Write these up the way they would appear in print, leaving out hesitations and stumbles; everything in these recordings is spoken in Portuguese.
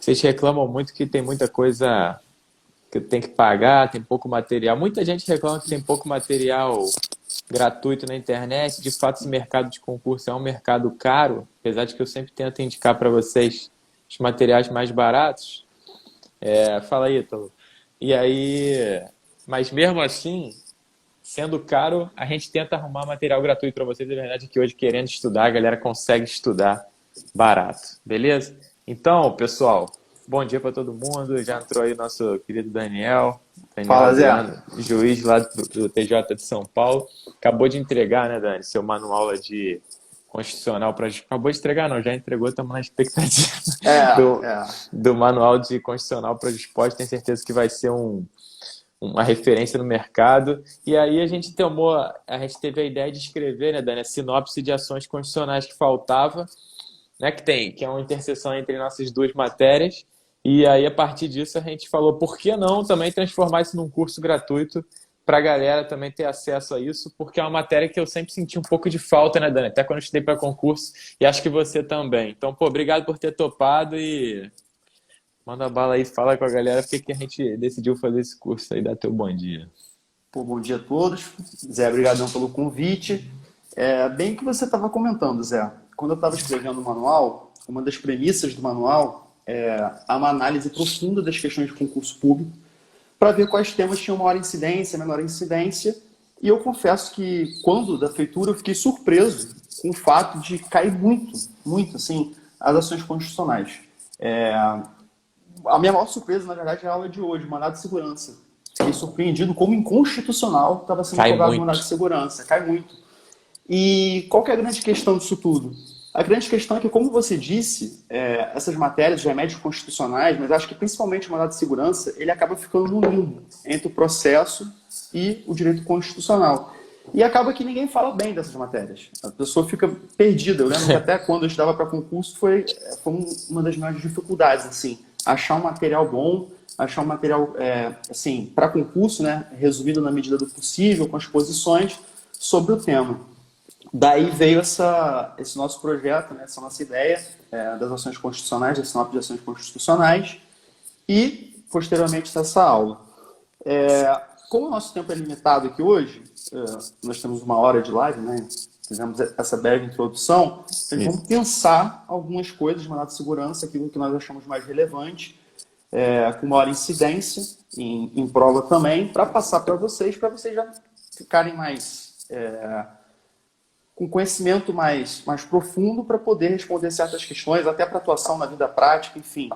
Vocês reclamam muito que tem muita coisa que tem que pagar, tem pouco material. Muita gente reclama que tem pouco material gratuito na internet. De fato, esse mercado de concurso é um mercado caro, apesar de que eu sempre tento indicar para vocês os materiais mais baratos. Fala aí, Ítalo. E aí, mas mesmo assim, sendo caro, a gente tenta arrumar material gratuito para vocês. A verdade é que hoje, querendo estudar, a galera consegue estudar barato, beleza? Então, pessoal, bom dia para todo mundo. Já entrou aí nosso querido Daniel Fala, Zé. Adriano, juiz lá do TJ de São Paulo. Acabou de entregar, né, Dani, seu manual lá de constitucional para... Acabou de entregar, não, já entregou, estamos na expectativa É, do, é. do manual de constitucional para Dispós. Tenho certeza que vai ser uma referência no mercado. E aí a gente teve a ideia de escrever, né, Dani, a sinopse de ações constitucionais que faltava, né, que é uma interseção entre nossas duas matérias. E aí, a partir disso, a gente falou, por que não também transformar isso num curso gratuito para a galera também ter acesso a isso, porque é uma matéria que eu sempre senti um pouco de falta, né, Dani? Até quando eu estudei para concurso, e acho que você também. Então, pô, obrigado por ter topado e manda bala aí, fala com a galera por que a gente decidiu fazer esse curso aí, dá teu bom dia. Pô, bom dia a todos. Zé, obrigadão pelo convite. Bem que você estava comentando, Zé. Quando eu estava escrevendo o manual, uma das premissas do manual é uma análise profunda das questões de concurso público para ver quais temas tinham maior incidência, menor incidência. E eu confesso que, quando da feitura, eu fiquei surpreso com o fato de cair muito, muito, assim, as ações constitucionais. É, A minha maior surpresa, na verdade, é a aula de hoje, mandado de segurança. Fiquei surpreendido como inconstitucional estava sendo Cai cobrado o mandado muito. de segurança. Cai muito. E qual que é a grande questão disso tudo? A grande questão é que, como você disse, essas matérias de remédios constitucionais, mas acho que principalmente o mandado de segurança, ele acaba ficando no limbo entre o processo e o direito constitucional. E acaba que ninguém fala bem dessas matérias. A pessoa fica perdida. Eu lembro que até quando eu estudava para concurso foi uma das maiores dificuldades, assim, achar um material bom, achar um material, assim, para concurso, né, resumido na medida do possível, com as posições sobre o tema. Daí veio esse nosso projeto, né, essa nossa ideia das ações constitucionais, da sinopse de ações constitucionais e, posteriormente, dessa aula. Como o nosso tempo é limitado aqui hoje, nós temos 1 hora de live, né? Fizemos essa breve introdução, então vamos pensar algumas coisas de mandado de segurança, aquilo que nós achamos mais relevante, com maior incidência em prova também, para passar para vocês já ficarem mais com conhecimento mais profundo para poder responder certas questões, até para atuação na vida prática, enfim,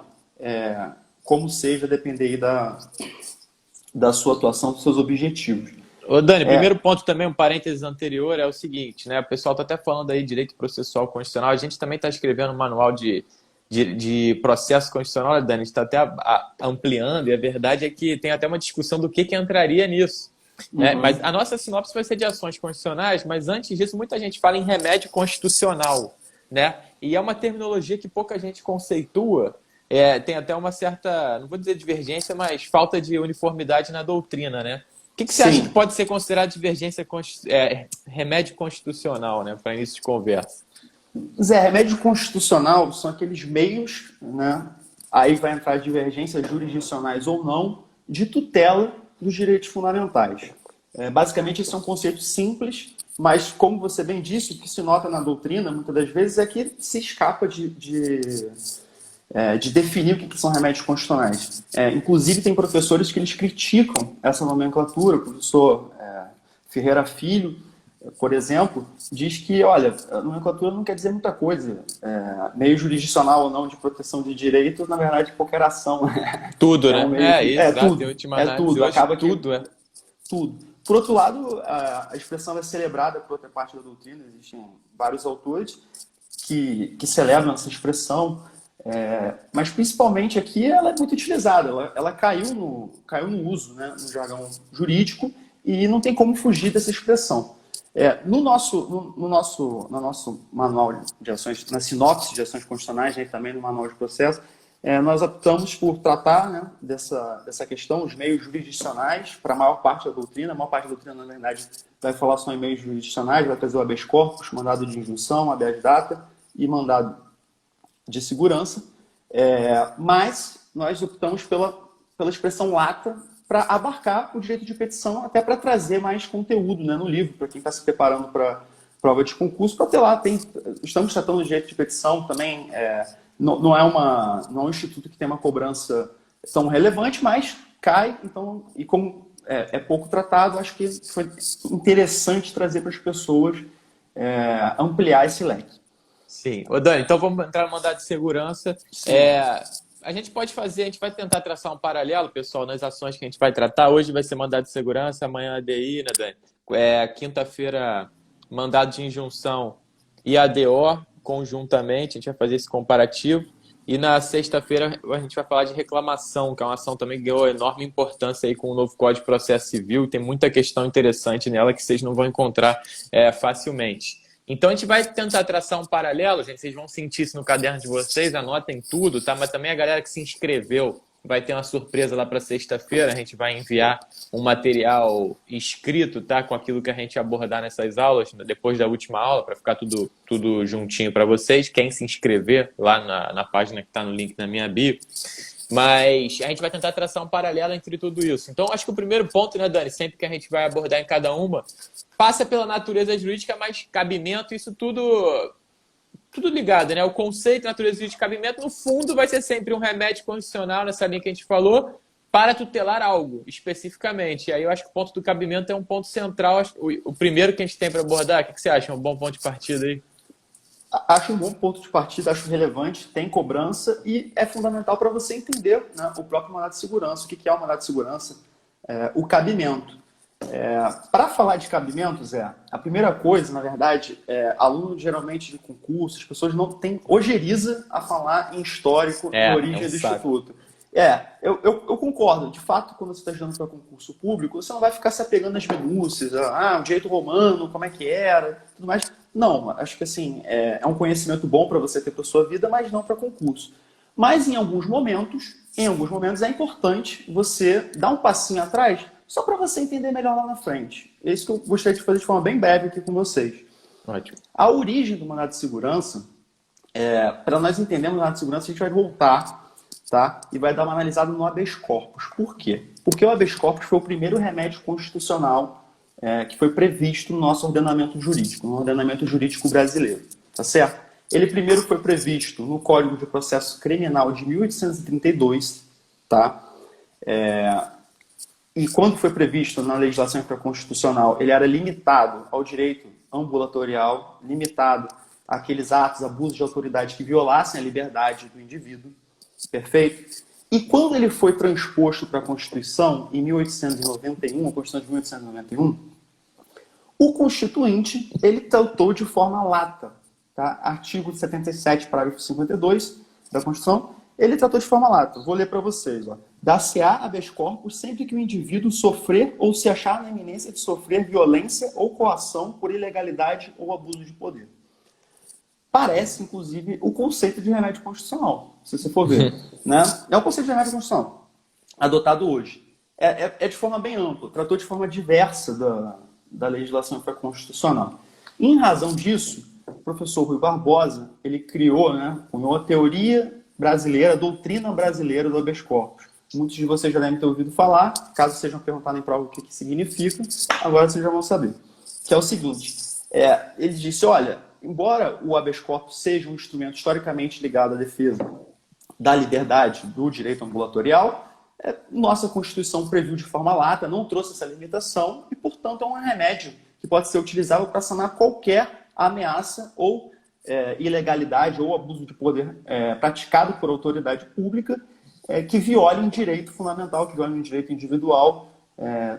como seja, depender aí da sua atuação, dos seus objetivos. Ô, Dani, primeiro ponto também, um parênteses anterior, é o seguinte, né? O pessoal está até falando aí de direito processual constitucional, a gente também está escrevendo um manual de processo constitucional, né, Dani? A gente está até ampliando, e a verdade é que tem até uma discussão do que entraria nisso. Né? Mas a nossa sinopse vai ser de ações constitucionais, mas antes disso, muita gente fala em remédio constitucional, né? E é uma terminologia que pouca gente conceitua, tem até uma certa, não vou dizer divergência, mas falta de uniformidade na doutrina, né? O que você acha que Sim. pode ser considerado divergência, remédio constitucional, né, para início de conversa? Zé, remédio constitucional são aqueles meios, né? Aí vai entrar divergências jurisdicionais ou não, de tutela dos direitos fundamentais. Basicamente, esse é um conceito simples, mas, como você bem disse, o que se nota na doutrina, muitas das vezes, é que se escapa de definir o que são remédios constitucionais. Inclusive, tem professores que eles criticam essa nomenclatura. O professor Ferreira Filho, por exemplo, diz que, olha, a nomenclatura não quer dizer muita coisa. Meio jurisdicional ou não de proteção de direitos, na verdade, qualquer ação Tudo, é um né? meio de... Exato. Em tudo. última É análise, tudo. hoje Acaba que tudo é. tudo. Por outro lado, a expressão é celebrada por outra parte da doutrina. Existem vários autores que celebram essa expressão, mas principalmente aqui ela é muito utilizada. Ela caiu no uso, né, no jargão jurídico, e não tem como fugir dessa expressão. No nosso manual de ações, na sinopse de ações constitucionais, né, e também no manual de processo, nós optamos por tratar, né, dessa questão, os meios jurisdicionais, para a maior parte da doutrina. A maior parte da doutrina, na verdade, vai falar só em meios jurisdicionais, vai trazer o habeas corpus, mandado de injunção, habeas data e mandado de segurança. Mas nós optamos pela expressão lata para abarcar o direito de petição, até para trazer mais conteúdo, né, no livro, para quem está se preparando para prova de concurso, para ter lá, estamos tratando do direito de petição também, não é um instituto que tem uma cobrança tão relevante, mas cai, então, e como é pouco tratado, acho que foi interessante trazer para as pessoas ampliar esse leque. Sim. Ô, Dani, então vamos entrar no mandado de segurança. A gente pode fazer, a gente vai tentar traçar um paralelo, pessoal, nas ações que a gente vai tratar. Hoje vai ser mandado de segurança, amanhã ADI, né, Dani? Quinta-feira, mandado de injunção e ADO, conjuntamente, a gente vai fazer esse comparativo. E na sexta-feira a gente vai falar de reclamação, que é uma ação também que ganhou enorme importância aí com o novo Código de Processo Civil. Tem muita questão interessante nela que vocês não vão encontrar facilmente. Então, a gente vai tentar traçar um paralelo, gente. Vocês vão sentir isso no caderno de vocês, anotem tudo, tá? Mas também a galera que se inscreveu vai ter uma surpresa lá para sexta-feira. A gente vai enviar um material escrito, tá? Com aquilo que a gente abordar nessas aulas, depois da última aula, para ficar tudo juntinho para vocês. Quem se inscrever lá na página que está no link na minha bio. Mas a gente vai tentar traçar um paralelo entre tudo isso. Então, acho que o primeiro ponto, né, Dani, sempre que a gente vai abordar em cada uma, passa pela natureza jurídica, mas cabimento, isso tudo ligado, né? O conceito, natureza jurídica e cabimento, no fundo, vai ser sempre um remédio constitucional, nessa linha que a gente falou, para tutelar algo, especificamente. E aí eu acho que o ponto do cabimento é um ponto central, o primeiro que a gente tem para abordar. O que você acha? É um bom ponto de partida aí? Acho um bom ponto de partida, acho relevante, tem cobrança e é fundamental para você entender, né, o próprio mandado de segurança, o que é o mandado de segurança, o cabimento. Para falar de cabimento, Zé, a primeira coisa, na verdade, aluno geralmente de concurso, as pessoas não têm ojeriza a falar em histórico e origem do instituto. Eu concordo. De fato, quando você está estudando para concurso público, você não vai ficar se apegando às minúcias, o direito romano, como é que era, tudo mais. Não, acho que assim, é um conhecimento bom para você ter para sua vida, mas não para concurso. Mas em alguns momentos é importante você dar um passinho atrás, só para você entender melhor lá na frente. É isso que eu gostaria de fazer de forma bem breve aqui com vocês. Ótimo. A origem do mandado de segurança, para nós entendermos o mandado de segurança, a gente vai voltar, tá? E vai dar uma analisada no habeas corpus. Por quê? Porque o habeas corpus foi o primeiro remédio constitucional que foi previsto no nosso ordenamento jurídico, no ordenamento jurídico brasileiro. Tá certo? Ele primeiro foi previsto no Código de Processo Criminal de 1832, tá? E quando foi previsto na legislação infraconstitucional, ele era limitado ao direito ambulatorial, limitado àqueles atos, abusos de autoridade que violassem a liberdade do indivíduo. Perfeito? E quando ele foi transposto para a Constituição, em 1891, a Constituição de 1891, o Constituinte, ele tratou de forma lata, tá? Artigo 77, parágrafo 52 da Constituição, ele tratou de forma lata. Vou ler para vocês. Dar-se-á habeas corpus sempre que o indivíduo sofrer ou se achar na iminência de sofrer violência ou coação por ilegalidade ou abuso de poder. Parece, inclusive, o conceito de remédio constitucional, se você for ver. Né? É o conceito de remédio constitucional adotado hoje. É de forma bem ampla, tratou de forma diversa da legislação infraconstitucional. Em razão disso, o professor Rui Barbosa, ele criou, cunhou a teoria brasileira, a doutrina brasileira do habeas corpus. Muitos de vocês já devem ter ouvido falar, caso sejam perguntados em prova o que significa, agora vocês já vão saber. Que é o seguinte, ele disse, olha, embora o habeas corpus seja um instrumento historicamente ligado à defesa da liberdade, do direito ambulatorial, nossa Constituição previu de forma lata, não trouxe essa limitação e, portanto, é um remédio que pode ser utilizável para sanar qualquer ameaça ou ilegalidade ou abuso de poder praticado por autoridade pública que viole um direito fundamental, que viole um direito individual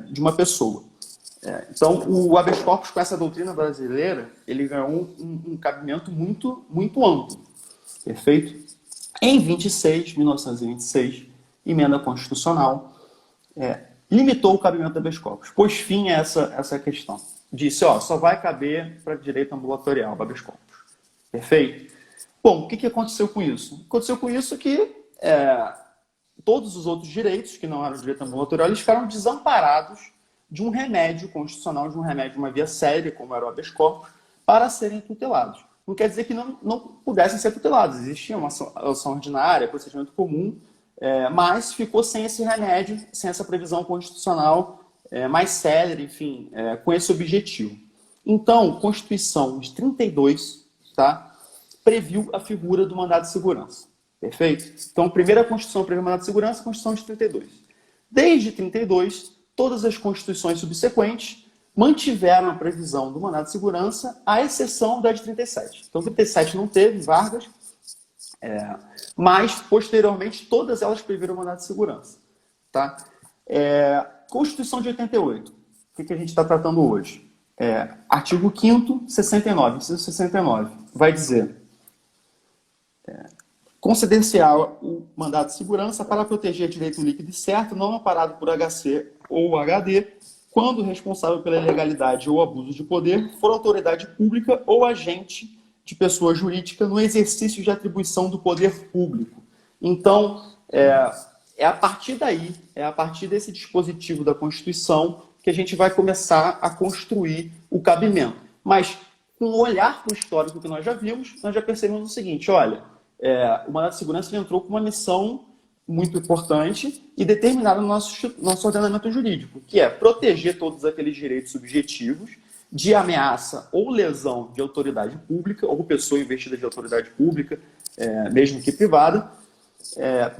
de uma pessoa. Então, o habeas corpus, com essa doutrina brasileira, ele ganhou um cabimento muito, muito amplo. Perfeito? Em 1926, emenda constitucional limitou o cabimento do habeas corpus, pôs fim a essa questão. Disse, só vai caber para direito ambulatorial, o habeas corpus. Perfeito? Bom, o que aconteceu com isso? Aconteceu com isso que todos os outros direitos, que não eram direito ambulatorial, eles ficaram desamparados de um remédio constitucional, de um remédio, uma via séria, como era o habeas corpus, para serem tutelados. não quer dizer que não pudessem ser tutelados. Existia uma ação ordinária, procedimento comum, mas ficou sem esse remédio, sem essa previsão constitucional mais célere, enfim, com esse objetivo. Então, Constituição de 32, tá, previu a figura do mandado de segurança. Perfeito? Então, primeira Constituição previu o mandado de segurança, a Constituição de 32. Desde 32, todas as constituições subsequentes mantiveram a previsão do mandado de segurança, à exceção da de 37. Então, 37 não teve, Vargas, mas, posteriormente, todas elas previram o mandado de segurança. Tá? Constituição de 88. O que a gente está tratando hoje? Artigo 5º, 69, inciso 69. Vai dizer: conceder-se-á o mandado de segurança para proteger direito líquido e certo, não amparado por HC ou HD, quando o responsável pela ilegalidade ou abuso de poder for autoridade pública ou agente de pessoa jurídica no exercício de atribuição do poder público. Então, a partir daí, a partir desse dispositivo da Constituição, que a gente vai começar a construir o cabimento. Mas, com um olhar para o histórico que nós já vimos, nós já percebemos o seguinte: olha, o mandado de segurança ele entrou com uma missão muito importante e determinada no nosso ordenamento jurídico, que é proteger todos aqueles direitos subjetivos de ameaça ou lesão de autoridade pública ou pessoa investida de autoridade pública, mesmo que privada,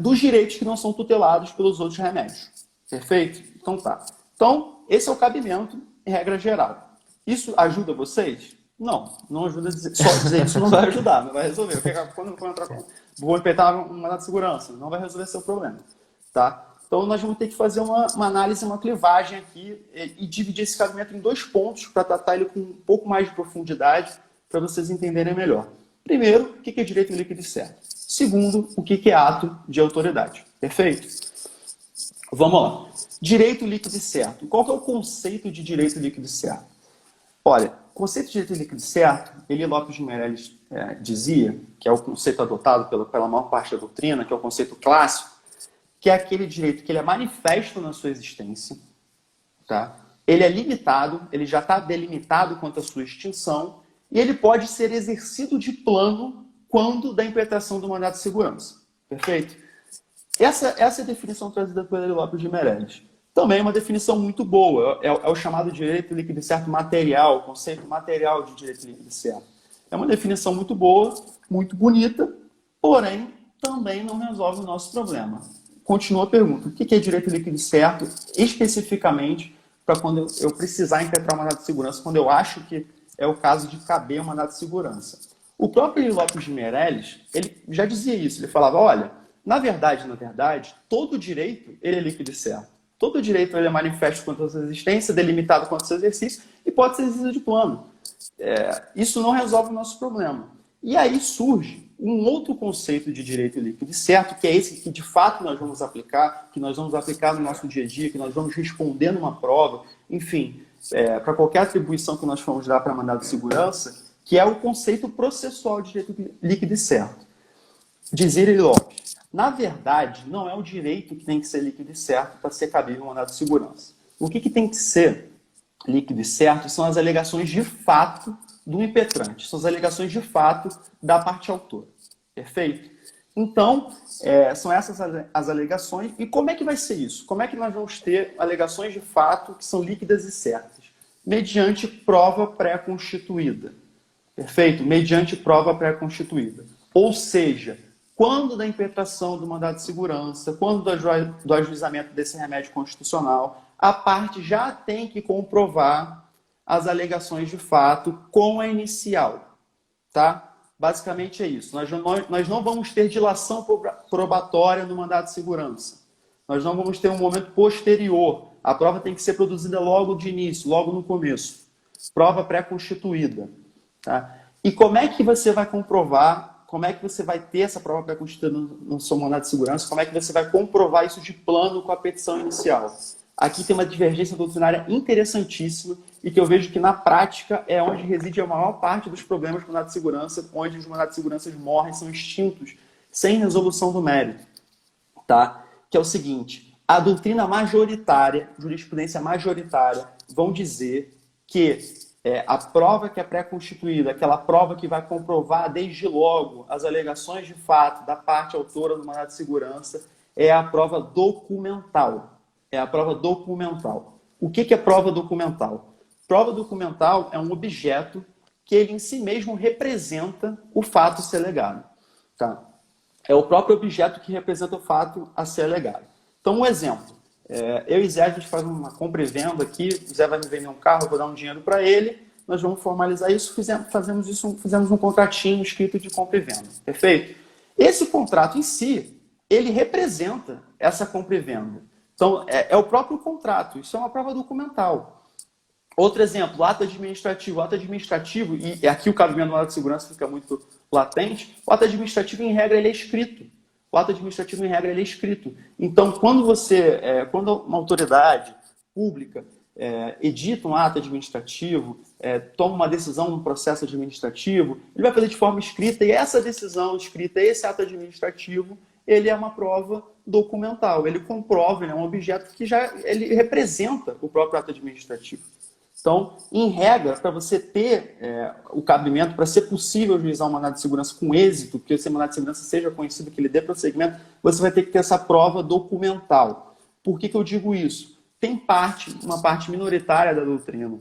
dos direitos que não são tutelados pelos outros remédios. Perfeito? Então tá. Então, esse é o cabimento em regra geral. Isso ajuda vocês? Não ajuda só dizer isso não vai ajudar, não vai resolver. Vou respeitar um mandado de segurança, não vai resolver seu problema. Tá? Então nós vamos ter que fazer uma análise, uma clivagem aqui e dividir esse cabimento em 2 pontos para tratar ele com um pouco mais de profundidade para vocês entenderem melhor. Primeiro, o que é direito líquido e certo. Segundo, o que é ato de autoridade. Perfeito? Vamos lá. Direito líquido e certo. Qual que é o conceito de direito líquido e certo? Olha, o conceito de direito líquido e certo, Eli Lopes de Meirelles dizia, que é o conceito adotado pela maior parte da doutrina, que é o conceito clássico, que é aquele direito que ele é manifesto na sua existência, tá? Ele é limitado, ele já está delimitado quanto à sua extinção, e ele pode ser exercido de plano quando da impetração do mandado de segurança. Perfeito? Essa é a definição trazida por Eli Lopes de Meirelles. Também é uma definição muito boa, é o chamado direito líquido e certo material, o conceito material de direito líquido e certo. É uma definição muito boa, muito bonita, porém também não resolve o nosso problema. Continua a pergunta: o que é direito líquido e certo, especificamente para quando eu precisar impetrar um mandado de segurança, quando eu acho que é o caso de caber um mandado de segurança? O próprio Eli Lopes de Meirelles, ele já dizia isso, ele falava: olha, na verdade, todo direito ele é líquido e certo. Todo direito ele é manifesto quanto à sua existência, delimitado quanto ao seu exercício e pode ser exercido de plano. Isso não resolve o nosso problema. E aí surge um outro conceito de direito líquido e certo, que é esse que de fato nós vamos aplicar, que nós vamos aplicar no nosso dia a dia, que nós vamos responder numa prova, enfim, para qualquer atribuição que nós formos dar para mandado de segurança, que é o conceito processual de direito líquido e certo. Dizia Eli Lopes: na verdade, não é o direito que tem que ser líquido e certo para ser cabível um mandado de segurança. O que tem que ser líquido e certo são as alegações de fato do impetrante, são as alegações de fato da parte autora. Perfeito? Então, são essas as alegações. E como é que vai ser isso? Como é que nós vamos ter alegações de fato que são líquidas e certas? Mediante prova pré-constituída. Perfeito? Mediante prova pré-constituída. Ou seja, quando da impetração do mandado de segurança, quando do ajuizamento desse remédio constitucional, a parte já tem que comprovar as alegações de fato com a inicial. Tá? Basicamente é isso. Nós não vamos ter dilação probatória no mandado de segurança. Nós não vamos ter um momento posterior. A prova tem que ser produzida logo de início, logo no começo. Prova pré-constituída. Tá? E como é que você vai comprovar, como é que você vai ter essa prova pré-constituída no seu mandado de segurança, como é que você vai comprovar isso de plano com a petição inicial? Aqui tem uma divergência doutrinária interessantíssima e que eu vejo que na prática é onde reside a maior parte dos problemas com o mandado de segurança, onde os mandados de segurança morrem, são extintos, sem resolução do mérito. Tá? Que é o seguinte: a doutrina majoritária, jurisprudência majoritária, vão dizer que a prova que é pré-constituída, aquela prova que vai comprovar desde logo as alegações de fato da parte autora do mandado de segurança, é a prova documental. É a prova documental. O que é prova documental? Prova documental é um objeto que ele em si mesmo representa o fato a ser alegado. Tá? É o próprio objeto que representa o fato a ser alegado. Então, um exemplo. Eu e Zé, a gente faz uma compra e venda aqui, o Zé vai me vender um carro, eu vou dar um dinheiro para ele, nós vamos formalizar isso, fizemos um contratinho escrito de compra e venda. Perfeito? Esse contrato em si, ele representa essa compra e venda. Então, é o próprio contrato, isso é uma prova documental. Outro exemplo, ato administrativo. O ato administrativo, e aqui o cabimento do mandado de segurança fica muito latente, o ato administrativo, em regra, ele é escrito. O ato administrativo, em regra, ele é escrito. Então, quando uma autoridade pública edita um ato administrativo, toma uma decisão num processo administrativo, ele vai fazer de forma escrita, e essa decisão escrita, esse ato administrativo, ele é uma prova documental. Ele comprova, ele é um objeto que ele representa o próprio ato administrativo. Então, em regra, para você ter o cabimento, para ser possível ajuizar um mandado de segurança com êxito, que esse mandado de segurança seja conhecido, que ele dê prosseguimento, você vai ter que ter essa prova documental. Por que eu digo isso? Tem uma parte minoritária da doutrina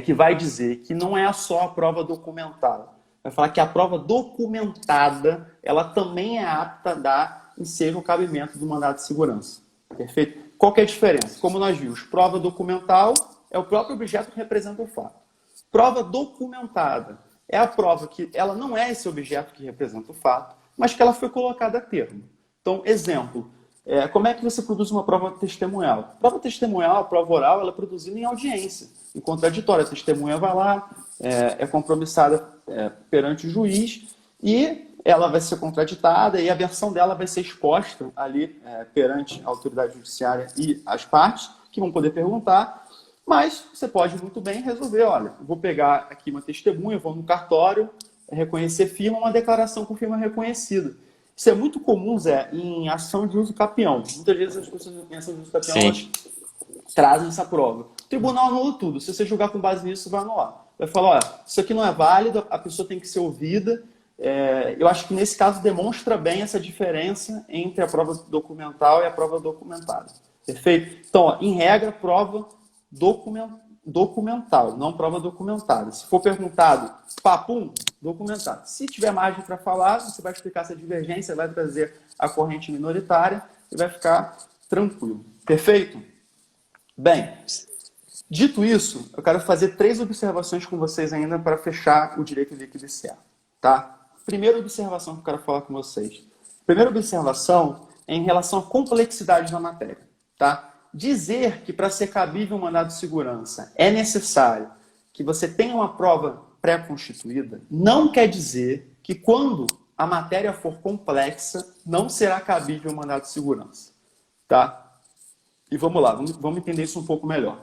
que vai dizer que não é só a prova documental. Vai falar que a prova documentada, ela também é apta a dar em ser o cabimento do mandado de segurança. Perfeito? Qual que é a diferença? Como nós vimos, prova documental é o próprio objeto que representa o fato. Prova documentada é a prova que ela não é esse objeto que representa o fato, mas que ela foi colocada a termo. Então, exemplo, como é que você produz uma prova testemunhal? Prova testemunhal, a prova oral, ela é produzida em audiência, em contraditório. A testemunha vai lá, é compromissada perante o juiz e ela vai ser contraditada e a versão dela vai ser exposta ali perante a autoridade judiciária e as partes, que vão poder perguntar. Mas você pode muito bem resolver, olha, vou pegar aqui uma testemunha, vou no cartório, reconhecer firma, uma declaração com firma reconhecida. Isso é muito comum, Zé, em ação de uso capião. Muitas vezes as pessoas em ação de uso capião elas trazem essa prova. O tribunal anula tudo. Se você julgar com base nisso, vai anular. Vai falar, olha, isso aqui não é válido, a pessoa tem que ser ouvida. Eu acho que nesse caso demonstra bem essa diferença entre a prova documental e a prova documentada. Perfeito? Então, ó, em regra, prova documental, não prova documentada. Se for perguntado, papum, documentado. Se tiver margem para falar, você vai explicar essa divergência, vai trazer a corrente minoritária e vai ficar tranquilo. Perfeito? Bem, dito isso, eu quero fazer 3 observações com vocês ainda para fechar o direito líquido e certo. Tá? Primeira observação que eu quero falar com vocês. Primeira observação é em relação à complexidade da matéria. Tá? Dizer que para ser cabível um mandado de segurança é necessário que você tenha uma prova pré-constituída não quer dizer que quando a matéria for complexa não será cabível um mandado de segurança. Tá? E vamos lá, vamos entender isso um pouco melhor.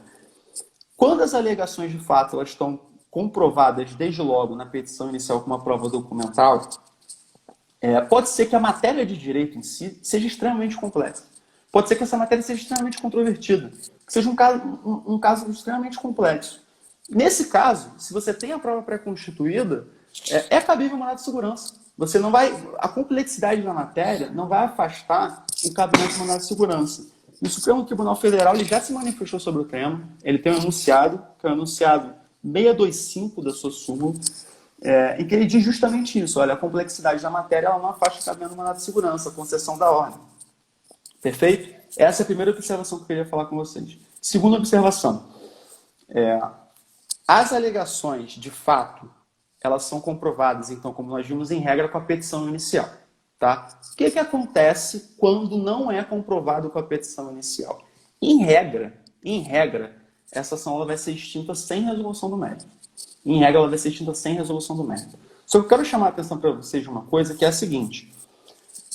Quando as alegações de fato elas estão comprovadas desde logo na petição inicial com uma prova documental, pode ser que a matéria de direito em si seja extremamente complexa. Pode ser que essa matéria seja extremamente controvertida, que seja um caso extremamente complexo. Nesse caso, se você tem a prova pré-constituída, é cabível o mandado de segurança. Você não vai, a complexidade da matéria não vai afastar o cabimento do mandado de segurança. O Supremo Tribunal Federal ele já se manifestou sobre o tema, ele tem um enunciado, que é o enunciado 625 da sua súmula, em que ele diz justamente isso, olha, a complexidade da matéria ela não afasta o cabimento do mandado de segurança, a concessão da ordem. Perfeito? Essa é a primeira observação que eu queria falar com vocês. Segunda observação. As alegações, de fato, elas são comprovadas, então, como nós vimos em regra, com a petição inicial. Tá? O que acontece quando não é comprovado com a petição inicial? Em regra, essa ação ela vai ser extinta sem resolução do mérito. Em regra, ela vai ser extinta sem resolução do mérito. Só que eu quero chamar a atenção para vocês de uma coisa, que é a seguinte.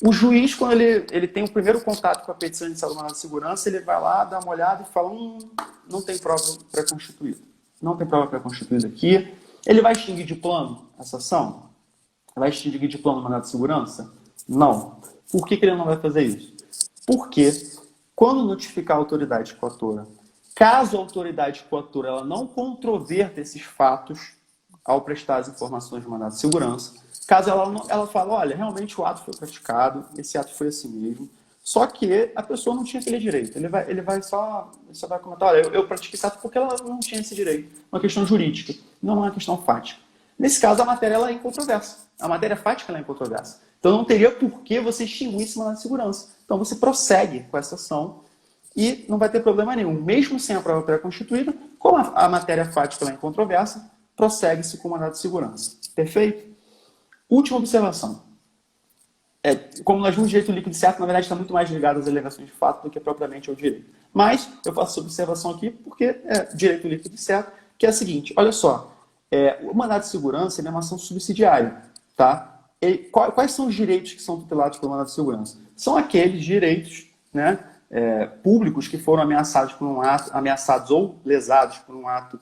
O juiz, quando ele tem o primeiro contato com a petição inicial do mandado de segurança, ele vai lá, dá uma olhada e fala, não tem prova pré-constituída. Não tem prova pré-constituída aqui. Ele vai extinguir de plano essa ação? Vai extinguir de plano o mandado de segurança? Não. Por que ele não vai fazer isso? Porque, quando notificar a autoridade coautora Caso a autoridade coatora ela não controverta esses fatos ao prestar as informações do mandado de segurança, caso ela fale, olha, realmente o ato foi praticado, esse ato foi assim mesmo, só que a pessoa não tinha aquele direito. Ele vai só vai comentar, olha, eu pratiquei esse ato porque ela não tinha esse direito. Uma questão jurídica, não é uma questão fática. Nesse caso, a matéria ela é incontroversa. A matéria fática ela é incontroversa. Então não teria por que você extinguir esse mandado de segurança. Então você prossegue com essa ação e não vai ter problema nenhum. Mesmo sem a prova pré-constituída, como a matéria fática ela é incontroversa, prossegue-se com o mandado de segurança. Perfeito? Última observação. Como nós vimos, o direito líquido e certo, na verdade, está muito mais ligado às alegações de fato do que propriamente ao direito. Mas eu faço essa observação aqui porque é direito líquido e certo, que é a seguinte, olha só, o mandado de segurança é uma ação subsidiária, tá? Quais são os direitos que são tutelados pelo mandado de segurança? São aqueles direitos, né, públicos que foram ameaçados por um ato, ameaçados ou lesados por um ato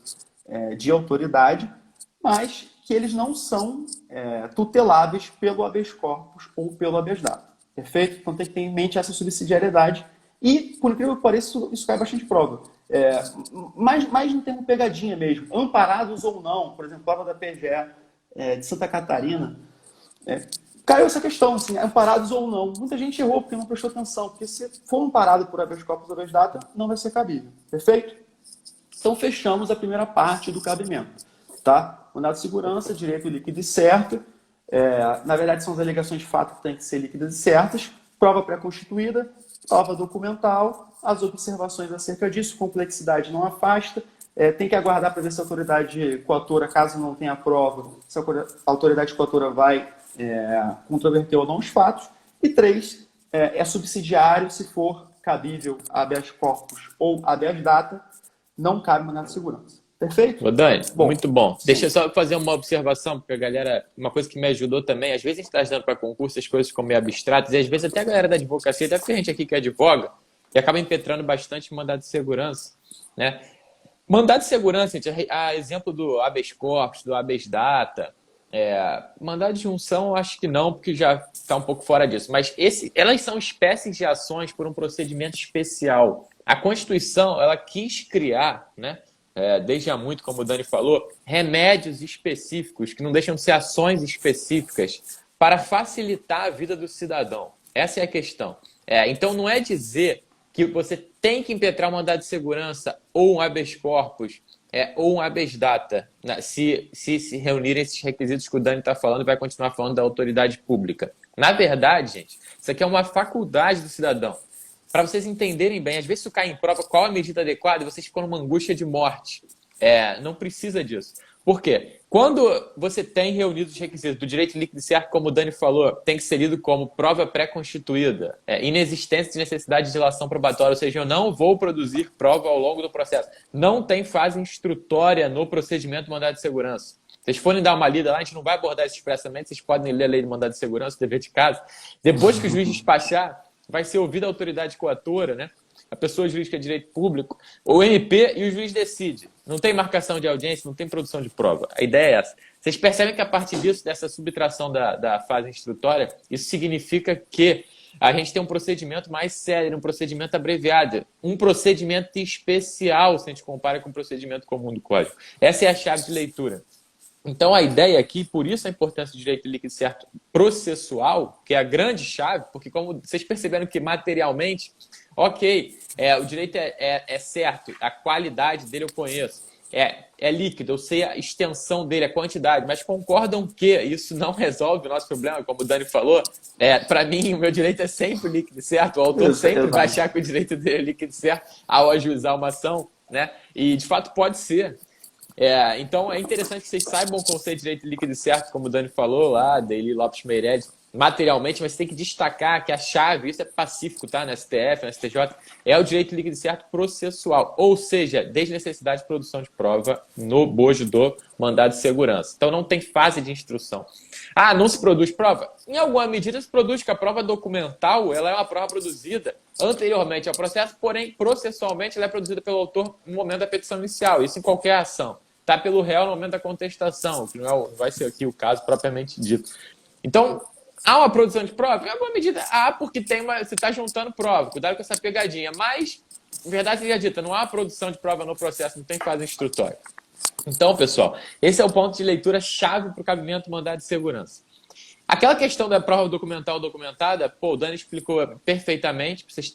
de autoridade, mas que eles não são tuteláveis pelo habeas corpus ou pelo habeas data. Perfeito? Então tem que ter em mente essa subsidiariedade. E, por incrível que pareça, isso cai bastante prova. Mais no termo pegadinha mesmo. Amparados ou não, por exemplo, prova da PGE de Santa Catarina, caiu essa questão, assim, amparados ou não. Muita gente errou porque não prestou atenção, porque se for amparado por habeas corpus ou habeas data, não vai ser cabível. Perfeito? Então fechamos a primeira parte do cabimento. Tá? Mandado de segurança, direito líquido e certo. Na verdade, são as alegações de fato que têm que ser líquidas e certas. Prova pré-constituída, prova documental, as observações acerca disso, complexidade não afasta. Tem que aguardar para ver se a autoridade coatora, caso não tenha prova, se a autoridade coatora vai controverter ou não os fatos. E 3, é subsidiário se for cabível habeas corpus ou habeas data, não cabe mandado de segurança. Perfeito? Ô, Dani, bom, muito bom. Sim. Deixa eu só fazer uma observação, porque a galera, uma coisa que me ajudou também, às vezes a gente está estudando para concurso, as coisas ficam meio abstratas, e às vezes até a galera da advocacia, até porque a gente aqui que advoga, e acaba impetrando bastante mandado de segurança, né? Mandado de segurança, gente, a exemplo do habeas corpus, do habeas data, mandado de junção, eu acho que não, porque já está um pouco fora disso. Mas elas são espécies de ações por um procedimento especial. A Constituição, ela quis criar, né? Desde há muito, como o Dani falou, remédios específicos, que não deixam de ser ações específicas, para facilitar a vida do cidadão. Essa é a questão. Então, não é dizer que você tem que impetrar um mandado de segurança ou um habeas corpus ou um habeas data, né, se reunirem esses requisitos que o Dani está falando e vai continuar falando da autoridade pública. Na verdade, gente, isso aqui é uma faculdade do cidadão. Para vocês entenderem bem, às vezes isso cai em prova qual a medida adequada e vocês ficam numa angústia de morte. Não precisa disso. Por quê? Quando você tem reunido os requisitos do direito líquido e certo, como o Dani falou, tem que ser lido como prova pré-constituída, inexistência de necessidade de dilação probatória, ou seja, eu não vou produzir prova ao longo do processo. Não tem fase instrutória no procedimento do mandado de segurança. Vocês forem dar uma lida lá, a gente não vai abordar isso expressamente, vocês podem ler a lei do mandado de segurança, o dever de casa. Depois que o juiz despachar, vai ser ouvida a autoridade coatora, né? A pessoa jurídica de direito público, o MP, e o juiz decide. Não tem marcação de audiência, não tem produção de prova. A ideia é essa. Vocês percebem que a partir disso, dessa subtração da fase instrutória, isso significa que a gente tem um procedimento mais sério, um procedimento abreviado, um procedimento especial, se a gente compara com o procedimento comum do Código. Essa é a chave de leitura. Então, a ideia aqui, por isso a importância do direito líquido certo processual, que é a grande chave, porque como vocês perceberam que materialmente, ok, o direito é certo, a qualidade dele eu conheço, é líquido, eu sei a extensão dele, a quantidade, mas concordam que isso não resolve o nosso problema, como o Dani falou. Para mim, o meu direito é sempre líquido certo, o autor sempre vai achar que o direito dele é líquido certo ao ajuizar uma ação, né? E, de fato, pode ser. Então é interessante que vocês saibam o conceito de direito líquido e certo, como o Dani falou lá, Deili Lopes Meireles, materialmente, mas tem que destacar que a chave, isso é pacífico, tá? Na STF, na STJ, é o direito líquido e certo processual, ou seja, desnecessidade de produção de prova no bojo do mandado de segurança. Então não tem fase de instrução. Não se produz prova? Em alguma medida se produz, que a prova documental ela é uma prova produzida anteriormente ao processo, porém, processualmente, ela é produzida pelo autor no momento da petição inicial, isso em qualquer ação. Está pelo réu no momento da contestação, que não vai ser aqui o caso propriamente dito. Então, há uma produção de prova? Em alguma medida, porque você está juntando prova, cuidado com essa pegadinha, mas verdade seja dita, não há produção de prova no processo, não tem fase instrutória. Então, pessoal, esse é o ponto de leitura chave para o cabimento do mandado de segurança. Aquela questão da prova documental ou documentada, pô, o Dani explicou perfeitamente, para vocês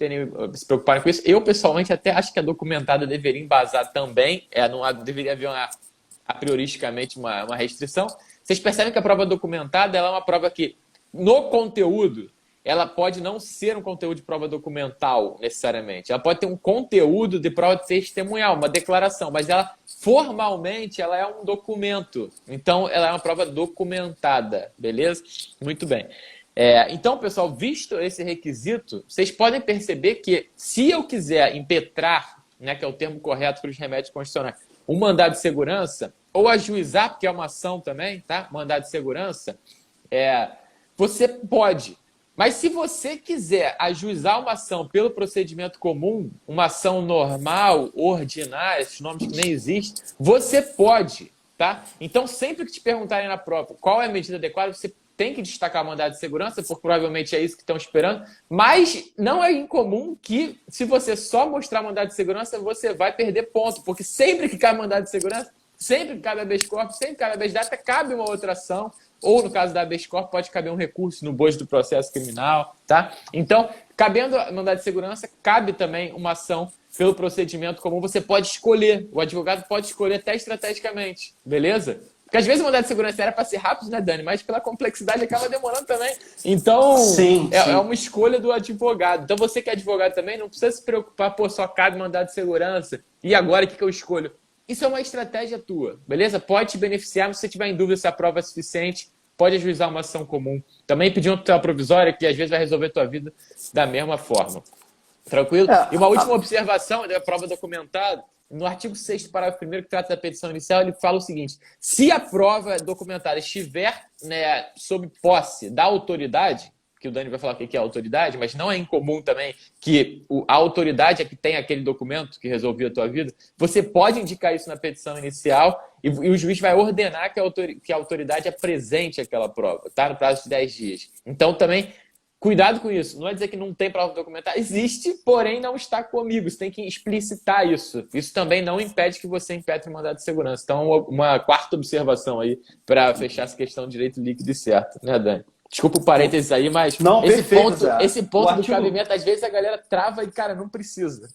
se preocuparem com isso. Eu, pessoalmente, até acho que a documentada deveria embasar também, não deveria haver a prioristicamente uma restrição. Vocês percebem que a prova documentada ela é uma prova que, no conteúdo, ela pode não ser um conteúdo de prova documental, necessariamente. Ela pode ter um conteúdo de prova testemunhal, uma declaração, mas ela, formalmente, ela é um documento. Então, ela é uma prova documentada, beleza? Muito bem. Então, pessoal, visto esse requisito, vocês podem perceber que, se eu quiser impetrar, né, que é o termo correto para os remédios constitucionais, um mandado de segurança, ou ajuizar, porque é uma ação também, tá? Mandado de segurança, você pode. Mas se você quiser ajuizar uma ação pelo procedimento comum, uma ação normal, ordinária, esses nomes que nem existem, você pode, tá? Então, sempre que te perguntarem na prova qual é a medida adequada, você tem que destacar o mandado de segurança, porque provavelmente é isso que estão esperando, mas não é incomum que, se você só mostrar mandado de segurança, você vai perder ponto, porque sempre que cabe mandado de segurança, sempre que cabe habeas corpus, sempre que cabe habeas data, cabe uma outra ação, ou no caso da habeas corpus, pode caber um recurso no bojo do processo criminal, tá? Então, cabendo mandado de segurança, cabe também uma ação pelo procedimento comum, você pode escolher, o advogado pode escolher até estrategicamente, beleza? Porque às vezes o mandado de segurança era para ser rápido, né, Dani? Mas pela complexidade acaba demorando também. Então, sim. É uma escolha do advogado. Então, você que é advogado também, não precisa se preocupar, pô, só cabe mandado de segurança. E agora, o que eu escolho? Isso é uma estratégia tua, beleza? Pode te beneficiar, mas se você tiver em dúvida se a prova é suficiente, pode ajuizar uma ação comum. Também pedir uma tutela provisória, que às vezes vai resolver a tua vida da mesma forma. Tranquilo? E uma última observação da prova documentada. No artigo 6º, parágrafo 1º, que trata da petição inicial, ele fala o seguinte: se a prova documentada estiver, né, sob posse da autoridade, que o Dani vai falar o que é autoridade, mas não é incomum também que a autoridade é que tem aquele documento que resolveu a tua vida, você pode indicar isso na petição inicial e o juiz vai ordenar que a autoridade apresente aquela prova, tá? No prazo de 10 dias. Então, também, cuidado com isso. Não é dizer que não tem prova documentada. Existe, porém não está comigo. Você tem que explicitar isso. Isso também não impede que você impetre o mandado de segurança. Então, uma quarta observação aí para fechar essa questão de direito líquido e certo, né, Dani? Desculpa o parênteses aí, mas não, esse ponto do cabimento, às vezes a galera trava e, cara, não precisa.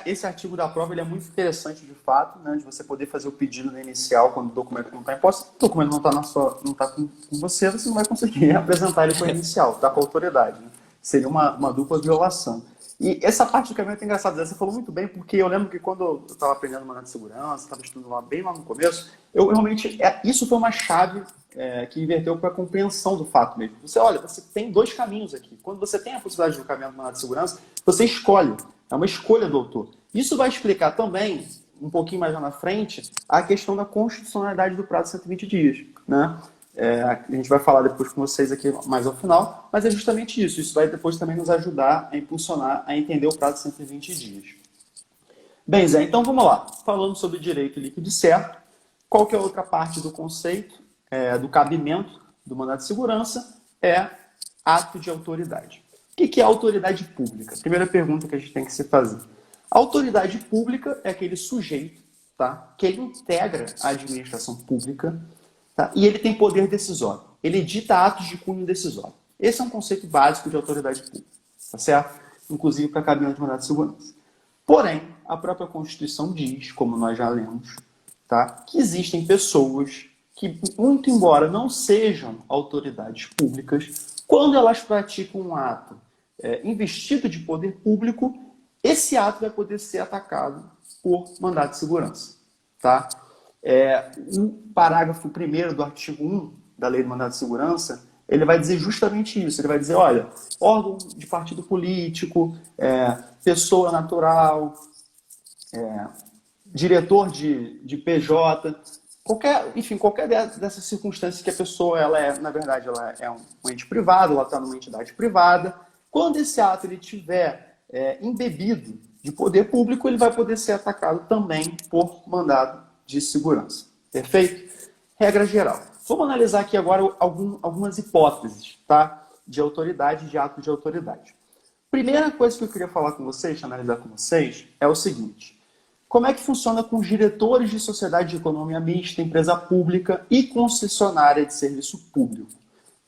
Esse artigo da prova ele é muito interessante, de fato, né, de você poder fazer o pedido no inicial quando o documento não está em posse. Se o documento não está com você, você não vai conseguir apresentar ele com o inicial, está com a autoridade. Né? Seria uma dupla violação. E essa parte do cabimento é engraçada. Você falou muito bem, porque eu lembro que quando eu estava aprendendo mandado de segurança, estava estudando bem lá no começo, eu realmente, isso foi uma chave que inverteu para a compreensão do fato mesmo. Você olha, você tem dois caminhos aqui. Quando você tem a possibilidade de cabimento do mandado de segurança, você escolhe. É uma escolha do autor. Isso vai explicar também, um pouquinho mais lá na frente, a questão da constitucionalidade do prazo de 120 dias. Né? A gente vai falar depois com vocês aqui mais ao final, mas é justamente isso. Isso vai depois também nos ajudar a impulsionar, a entender o prazo de 120 dias. Bem, Zé, então vamos lá. Falando sobre direito líquido e certo, qual que é a outra parte do conceito, do cabimento do mandado de segurança? É ato de autoridade. O que é autoridade pública? Primeira pergunta que a gente tem que se fazer. A autoridade pública é aquele sujeito, tá, que ele integra a administração pública, tá, e ele tem poder decisório. Ele edita atos de cunho decisório. Esse é um conceito básico de autoridade pública, tá certo? Inclusive para cabimento de mandado de segurança. Porém, a própria Constituição diz, como nós já lemos, tá, que existem pessoas que, muito embora não sejam autoridades públicas, quando elas praticam um ato investido de poder público, esse ato vai poder ser atacado por mandado de segurança. Tá? O parágrafo 1º do artigo 1 da Lei do Mandado de Segurança, ele vai dizer justamente isso. Ele vai dizer, olha, órgão de partido político, pessoa natural, diretor de PJ, qualquer dessas circunstâncias que a pessoa, na verdade, ela é um ente privado, ela está numa entidade privada. Quando esse ato ele tiver embebido de poder público, ele vai poder ser atacado também por mandado de segurança. Perfeito? Regra geral. Vamos analisar aqui agora algumas hipóteses, tá, de autoridade, de ato de autoridade. Primeira coisa que eu queria falar com vocês, analisar com vocês, é o seguinte. Como é que funciona com os diretores de sociedade de economia mista, empresa pública e concessionária de serviço público?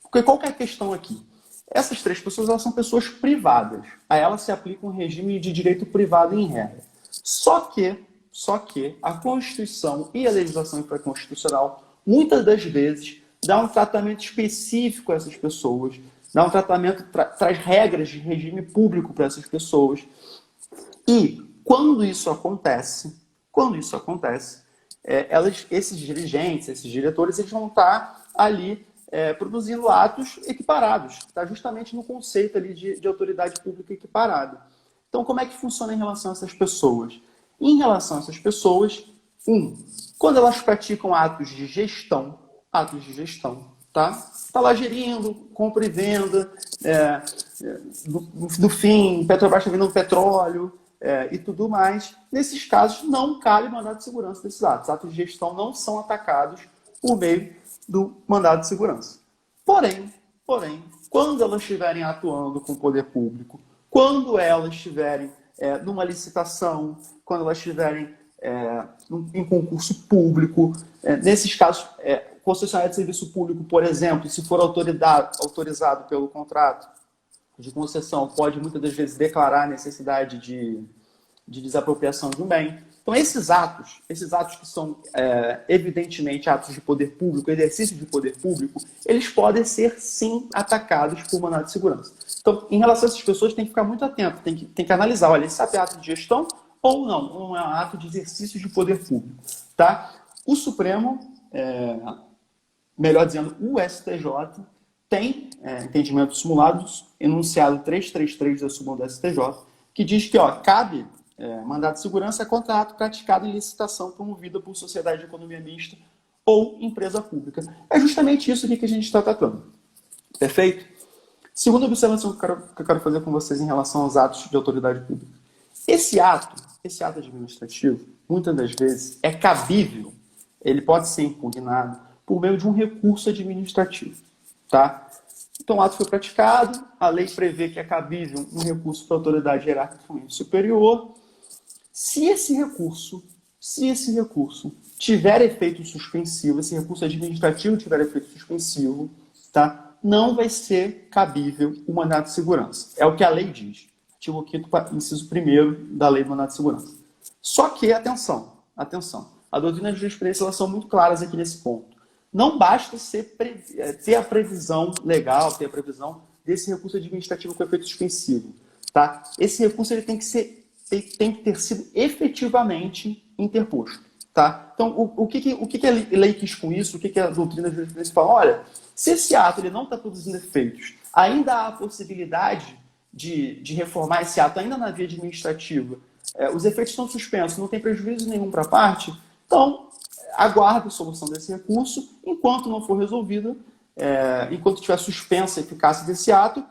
Porque qual que é a questão aqui? Essas três pessoas, elas são pessoas privadas. A elas se aplica um regime de direito privado em regra. Só que a Constituição e a legislação infraconstitucional, muitas das vezes, dá um tratamento específico a essas pessoas, dá um tratamento, traz regras de regime público para essas pessoas. E quando isso acontece, esses dirigentes, esses diretores, eles vão estar ali produzindo atos equiparados. Está justamente no conceito ali de autoridade pública equiparada. Então, como é que funciona em relação a essas pessoas? Em relação a essas pessoas, quando elas praticam atos de gestão, tá? Está lá gerindo, compra e venda, do fim, Petrobras está vendendo petróleo e tudo mais. Nesses casos, não cabe mandado de segurança desses atos. Atos de gestão não são atacados por meio do mandado de segurança. Porém, quando elas estiverem atuando com o poder público, quando elas estiverem numa licitação, quando elas estiverem em concurso público, nesses casos, concessionária de serviço público, por exemplo, se for autorizado pelo contrato de concessão, pode muitas das vezes declarar a necessidade de desapropriação de um bem. Então, esses atos que são evidentemente atos de poder público, exercício de poder público, eles podem ser, sim, atacados por mandado de segurança. Então, em relação a essas pessoas, tem que ficar muito atento, tem que analisar, olha, esse ato é ato de gestão ou não é um ato de exercício de poder público. Tá? O Supremo, melhor dizendo, o STJ, tem entendimentos simulados, enunciado 333 da súmula do STJ, que diz que cabe mandado de segurança é contrato praticado em licitação promovida por sociedade de economia mista ou empresa pública. É justamente isso aqui que a gente está tratando. Perfeito? Segunda observação que eu quero fazer com vocês em relação aos atos de autoridade pública. Esse ato administrativo, muitas das vezes, é cabível, ele pode ser impugnado por meio de um recurso administrativo. Tá? Então, o ato foi praticado, a lei prevê que é cabível um recurso para a autoridade hierarquicamente superior. Se esse recurso tiver efeito suspensivo, esse recurso administrativo tiver efeito suspensivo, tá? Não vai ser cabível o mandado de segurança. É o que a lei diz. Artigo 5º, inciso 1º da lei do mandado de segurança. Só que, atenção, a doutrina e a jurisprudência elas são muito claras aqui nesse ponto. Não basta ter a previsão legal, ter a previsão desse recurso administrativo com efeito suspensivo. Tá? Esse recurso ele tem que ter sido efetivamente interposto. Tá? Então, o que a lei quis com isso? O que a doutrina da jurisprudência fala? Olha, se esse ato ele não está produzindo efeitos, ainda há a possibilidade de reformar esse ato ainda na via administrativa, os efeitos estão suspensos, não tem prejuízo nenhum para a parte, então aguarde a solução desse recurso, enquanto não for resolvida, enquanto tiver suspensa a eficácia desse ato,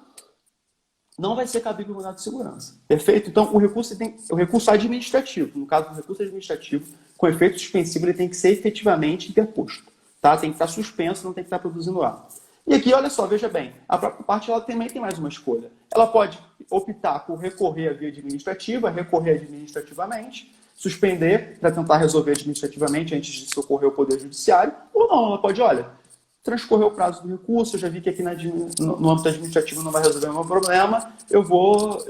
não vai ser cabível o mandado de segurança. Perfeito? Então, o recurso administrativo, no caso do recurso administrativo, com efeito suspensivo, ele tem que ser efetivamente interposto. Tá? Tem que estar suspenso, não tem que estar produzindo ato. E aqui, olha só, veja bem, a própria parte ela também tem mais uma escolha. Ela pode optar por recorrer à via administrativa, recorrer administrativamente, suspender para tentar resolver administrativamente antes de socorrer o Poder Judiciário, ou não, ela pode, olha, transcorreu o prazo do recurso, eu já vi que aqui no âmbito administrativo não vai resolver o meu problema, eu vou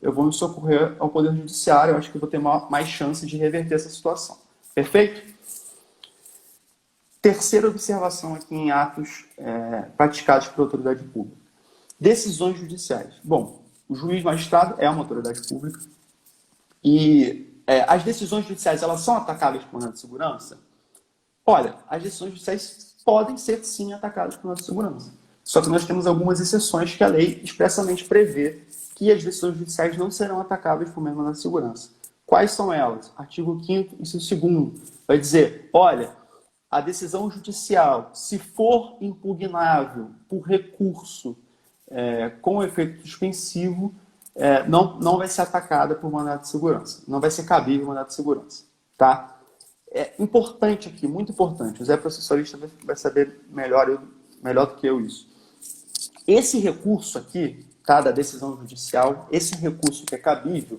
me socorrer ao Poder Judiciário, eu acho que eu vou ter mais chance de reverter essa situação. Perfeito? Terceira observação aqui em atos praticados por autoridade pública. Decisões judiciais. Bom, o juiz magistrado é uma autoridade pública e as decisões judiciais elas são atacáveis por mandado de segurança? Olha, as decisões judiciais podem ser sim atacadas por mandado de segurança. Só que nós temos algumas exceções que a lei expressamente prevê que as decisões judiciais não serão atacáveis por meio de mandado de segurança. Quais são elas? Artigo 5º, inciso 2º, vai dizer, olha, a decisão judicial, se for impugnável por recurso com efeito suspensivo, não vai ser atacada por mandado de segurança. Não vai ser cabível mandado de segurança. Tá? É importante aqui, muito importante, o Zé processualista vai saber melhor do que eu isso. Esse recurso aqui, tá, da decisão judicial, esse recurso que é cabível,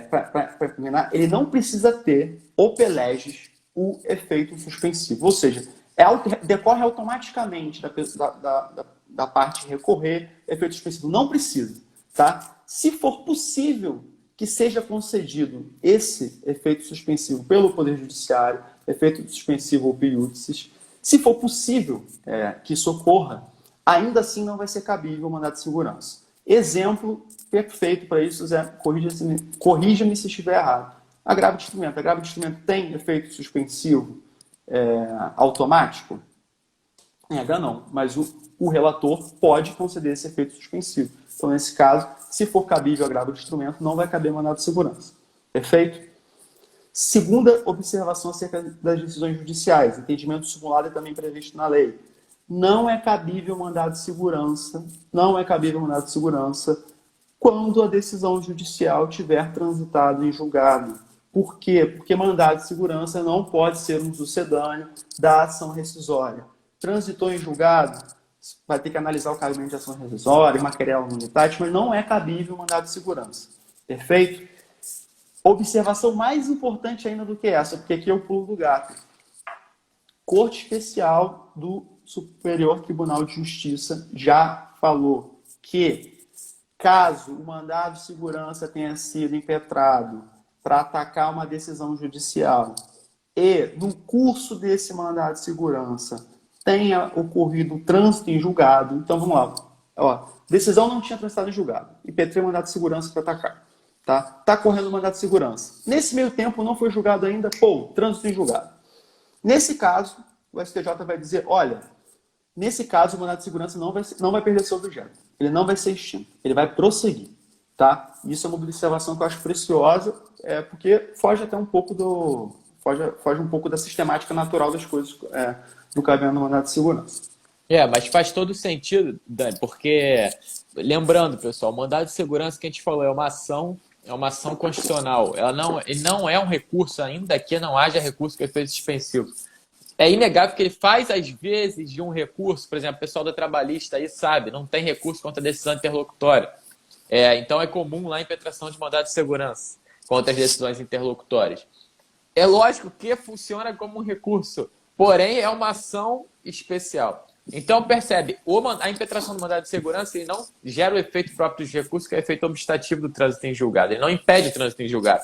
para terminar, ele não precisa ter, op legis, o efeito suspensivo. Ou seja, decorre automaticamente da parte recorrer, efeito suspensivo. Não precisa. Tá? Se for possível que seja concedido esse efeito suspensivo pelo Poder Judiciário, efeito suspensivo ou iúdice, se for possível que isso ocorra, ainda assim não vai ser cabível o mandado de segurança. Exemplo perfeito para isso, Zé, corrija-me se estiver errado. Agravo de instrumento. Agravo de instrumento tem efeito suspensivo automático? Em regra não, mas o relator pode conceder esse efeito suspensivo. Então, nesse caso, se for cabível agravo de instrumento, não vai caber mandado de segurança. Perfeito? Segunda observação acerca das decisões judiciais. Entendimento simulado é também previsto na lei. Não é cabível mandado de segurança, quando a decisão judicial tiver transitado em julgado. Por quê? Porque mandado de segurança não pode ser um sucedâneo da ação rescisória. Transitou em julgado, vai ter que analisar o cabimento de ação rescisória, material unitário, mas não é cabível mandado de segurança. Perfeito? Observação mais importante ainda do que essa, porque aqui é o pulo do gato. Corte Especial do Superior Tribunal de Justiça já falou que, caso o mandado de segurança tenha sido impetrado para atacar uma decisão judicial e, no curso desse mandado de segurança, tenha ocorrido trânsito em julgado, então vamos lá. Ó, decisão não tinha transitado em julgado. Impetrei mandado de segurança para atacar. Tá correndo o mandado de segurança. Nesse meio tempo não foi julgado ainda, trânsito em julgado. Nesse caso, o STJ vai dizer, olha, nesse caso o mandado de segurança não vai perder seu objeto. Ele não vai ser extinto. Ele vai prosseguir. Tá? Isso é uma observação que eu acho preciosa, porque foge até um pouco foge um pouco da sistemática natural das coisas do cabimento do mandado de segurança. Mas faz todo sentido, Dani, porque, lembrando, pessoal, o mandado de segurança que a gente falou é uma ação constitucional. Ele não é um recurso, ainda que não haja recurso com efeito suspensivo. É inegável que ele faz, às vezes, de um recurso, por exemplo, o pessoal da trabalhista aí sabe, não tem recurso contra a decisão interlocutória. Então é comum lá a impetração de mandado de segurança contra as decisões interlocutórias. É lógico que funciona como um recurso, porém é uma ação especial. Então, percebe, a impetração do mandado de segurança ele não gera o efeito próprio dos recursos, que é o efeito obstativo do trânsito em julgado. Ele não impede o trânsito em julgado.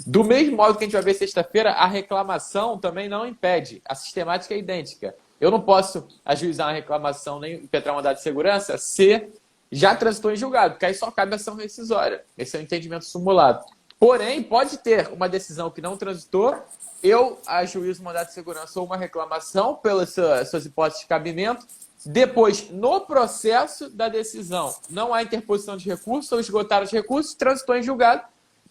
Do mesmo modo que a gente vai ver sexta-feira, a reclamação também não impede. A sistemática é idêntica. Eu não posso ajuizar uma reclamação nem impetrar um mandado de segurança se já transitou em julgado, porque aí só cabe ação rescisória. Esse é o entendimento simulado. Porém, pode ter uma decisão que não transitou, eu ajuizo um mandado de segurança ou uma reclamação pelas suas hipóteses de cabimento. Depois, no processo da decisão, não há interposição de recurso ou esgotaram os recursos, transitou em julgado,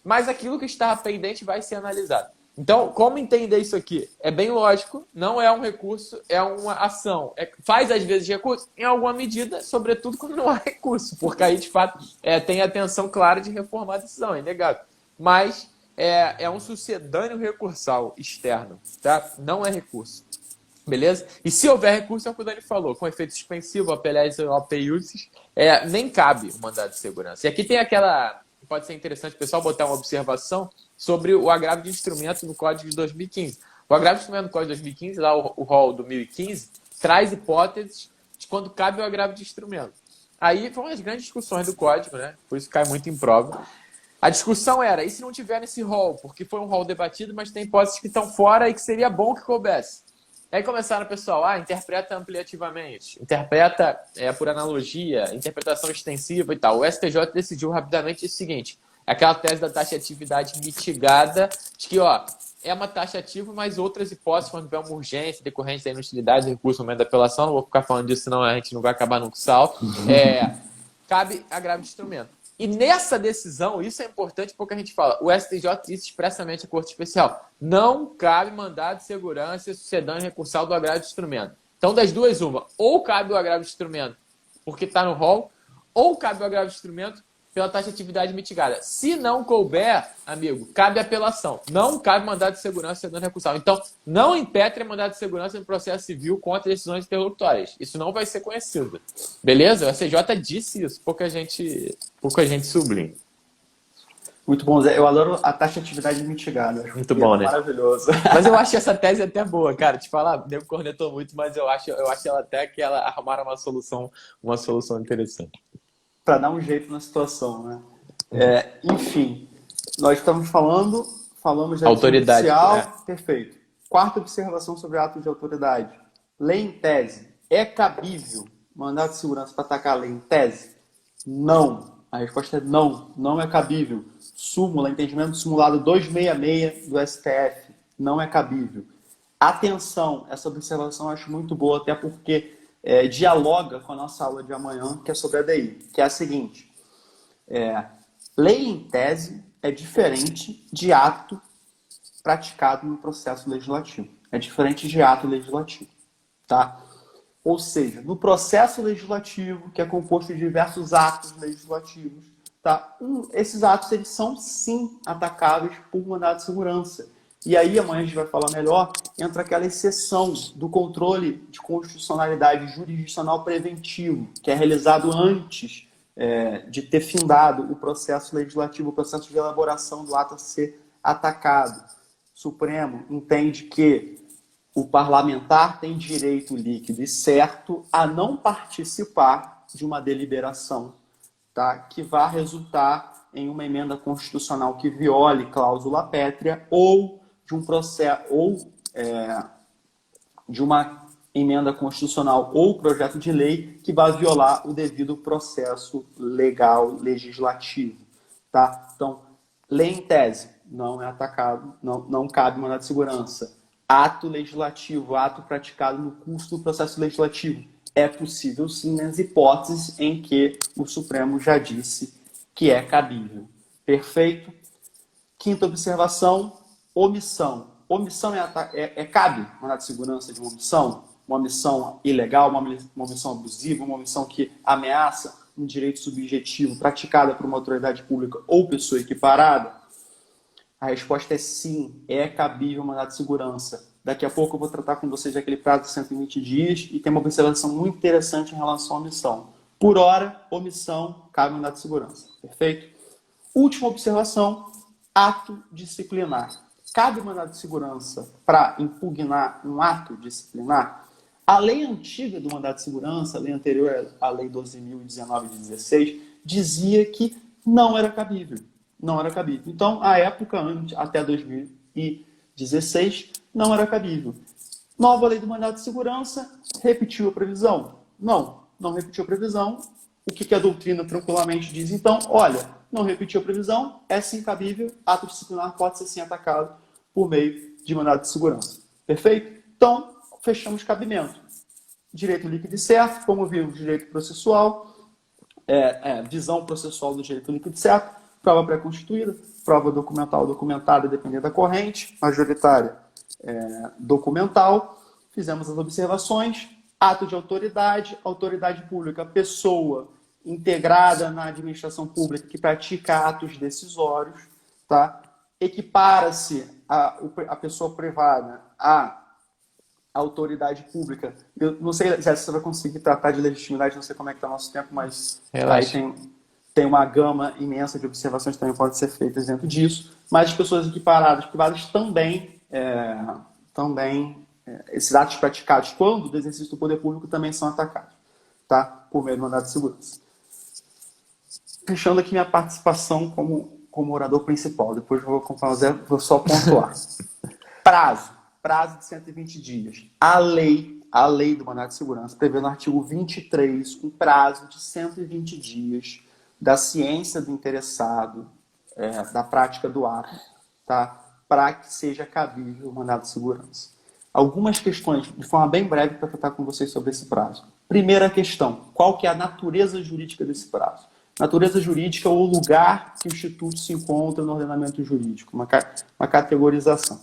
mas aquilo que estava pendente vai ser analisado. Então, como entender isso aqui? É bem lógico, não é um recurso, é uma ação. Faz, às vezes, recurso, em alguma medida, sobretudo quando não há recurso, porque aí, de fato, tem a intenção clara de reformar a decisão, é inegável. Mas é um sucedâneo recursal externo, tá? Não é recurso. Beleza? E se houver recurso, é o que o Dani falou, com efeito suspensivo, apelés ou apeiúcis, nem cabe o mandado de segurança. E aqui tem pode ser interessante o pessoal botar uma observação sobre o agravo de instrumento no Código de 2015. O agravo de instrumento no Código de 2015, lá o rol do 1015, traz hipóteses de quando cabe o agravo de instrumento. Aí foram as grandes discussões do Código, né? Por isso cai muito em prova. A discussão era, e se não tiver nesse rol? Porque foi um rol debatido, mas tem hipóteses que estão fora e que seria bom que coubesse. Aí começaram, pessoal, interpreta ampliativamente, interpreta por analogia, interpretação extensiva e tal. O STJ decidiu rapidamente o seguinte, aquela tese da taxatividade mitigada, de que é uma taxativa, mas outras hipóteses, quando tiver uma urgência decorrente da inutilidade do recurso no momento da apelação, não vou ficar falando disso, senão a gente não vai acabar no sal, cabe agravo de instrumento. E nessa decisão, isso é importante porque a gente fala, o STJ disse expressamente à Corte Especial, não cabe mandado de segurança sucedâneo recursal do agravo de instrumento. Então, das duas, uma, ou cabe o agravo de instrumento porque está no rol, ou cabe o agravo de instrumento pela taxa de atividade mitigada. Se não couber, amigo, cabe apelação. Não cabe mandado de segurança sendo recusado. Então, não impetre mandado de segurança no processo civil contra decisões interlocutórias. Isso não vai ser conhecido. Beleza? O STJ disse isso. Pouca gente sublinha. Muito bom, Zé. Eu adoro a taxa de atividade mitigada. Muito bom, né? Maravilhoso. Mas eu acho essa tese até boa, cara. Te falar, o nego cornetou muito, mas eu acho ela até que ela arrumaram uma solução interessante. Para dar um jeito na situação, né? Enfim, nós estamos falamos da autoridade judicial, perfeito. Quarta observação sobre ato de autoridade. Lei em tese. É cabível mandado de segurança para atacar a lei em tese? Não. A resposta é não. Não é cabível. Súmula, entendimento simulado 266 do STF. Não é cabível. Atenção, essa observação eu acho muito boa, até porque dialoga com a nossa aula de amanhã, que é sobre a DI, que é a seguinte. Lei em tese é diferente de ato praticado no processo legislativo. É diferente de ato legislativo. Tá? Ou seja, no processo legislativo, que é composto de diversos atos legislativos, tá? Esses atos eles são, sim, atacáveis por mandado de segurança. E aí, amanhã a gente vai falar melhor, entra aquela exceção do controle de constitucionalidade jurisdicional preventivo, que é realizado antes de ter findado o processo legislativo, o processo de elaboração do ato a ser atacado. O Supremo entende que o parlamentar tem direito líquido e certo a não participar de uma deliberação, tá, que vá resultar em uma emenda constitucional que viole cláusula pétrea ou de um processo de uma emenda constitucional ou projeto de lei que vá violar o devido processo legal legislativo, tá? Então, lei em tese não é atacado, não cabe mandado de segurança. Ato legislativo, ato praticado no curso do processo legislativo, é possível sim nas hipóteses em que o Supremo já disse que é cabível. Perfeito? Quinta observação, omissão. Omissão cabe mandado de segurança de uma omissão ilegal, uma omissão abusiva, uma omissão que ameaça um direito subjetivo praticada por uma autoridade pública ou pessoa equiparada? A resposta é sim, é cabível mandado de segurança. Daqui a pouco eu vou tratar com vocês daquele prazo de 120 dias e tem uma observação muito interessante em relação à omissão. Por hora, omissão, cabe mandado de segurança. Perfeito? Última observação, ato disciplinar. Cabe mandado de segurança para impugnar um ato disciplinar? A lei antiga do mandado de segurança, a lei anterior à lei 12.019 de 16, dizia que não era cabível. Não era cabível. Então, à época, até 2016, não era cabível. Nova lei do mandado de segurança, repetiu a previsão? Não repetiu a previsão. O que a doutrina tranquilamente diz? Então, olha, não repetiu a previsão, é sim cabível, ato disciplinar pode ser sim atacado por meio de mandado de segurança. Perfeito? Então, fechamos cabimento. Direito líquido e certo, como vimos, direito processual, visão processual do direito líquido e certo, prova pré-constituída, prova documental documentada, dependendo da corrente, majoritária documental. Fizemos as observações. Ato de autoridade, autoridade pública, pessoa integrada na administração pública que pratica atos decisórios, tá? Equipara-se a pessoa privada à autoridade pública. Eu não sei se você vai conseguir tratar de legitimidade, não sei como é que está o nosso tempo, mas aí tem uma gama imensa de observações que também podem ser feitas dentro disso, mas as pessoas equiparadas, privadas também esses atos praticados quando do exercício do poder público também são atacados, tá? Por meio do mandado de segurança. Fechando aqui minha participação como orador principal, depois vou só pontuar. Prazo de 120 dias. A lei do mandado de segurança prevê no artigo 23 um prazo de 120 dias da ciência do interessado, da prática do ato, tá? Para que seja cabível o mandado de segurança. Algumas questões, de forma bem breve, para tratar com vocês sobre esse prazo. Primeira questão, qual que é a natureza jurídica desse prazo? Natureza jurídica é o lugar que o Instituto se encontra no ordenamento jurídico, uma categorização.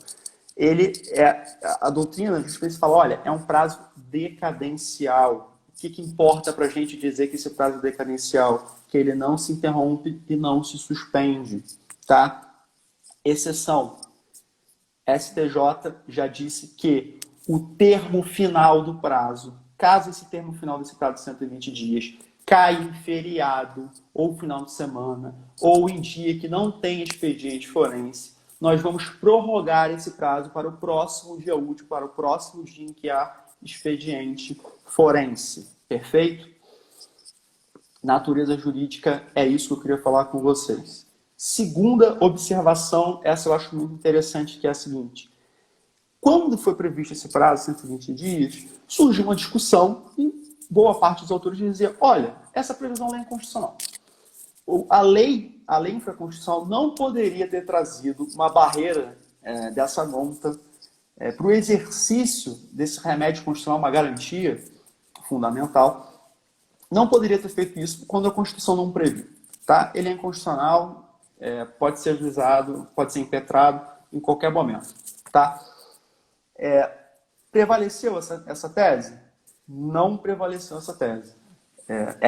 A doutrina a justiça fala, olha, é um prazo decadencial. O que importa para a gente dizer que esse prazo é decadencial? que ele não se interrompe e não se suspende, tá? Exceção, STJ já disse que o termo final do prazo, caso esse termo final desse prazo de 120 dias caia em feriado, ou final de semana, ou em dia que não tem expediente forense, nós vamos prorrogar esse prazo para o próximo dia útil, para o próximo dia em que há expediente forense. Perfeito? Natureza jurídica, é isso que eu queria falar com vocês. Segunda observação, essa eu acho muito interessante, que é a seguinte. Quando foi previsto esse prazo, 120 dias, surgiu uma discussão e boa parte dos autores dizia, olha, essa previsão é inconstitucional. A lei infraconstitucional não poderia ter trazido uma barreira dessa monta para o exercício desse remédio constitucional, uma garantia fundamental. Não poderia ter feito isso quando a Constituição não previu. Tá? Ele é inconstitucional, pode ser ajuizado, pode ser impetrado em qualquer momento. Tá? Prevaleceu essa tese? Não prevaleceu essa tese.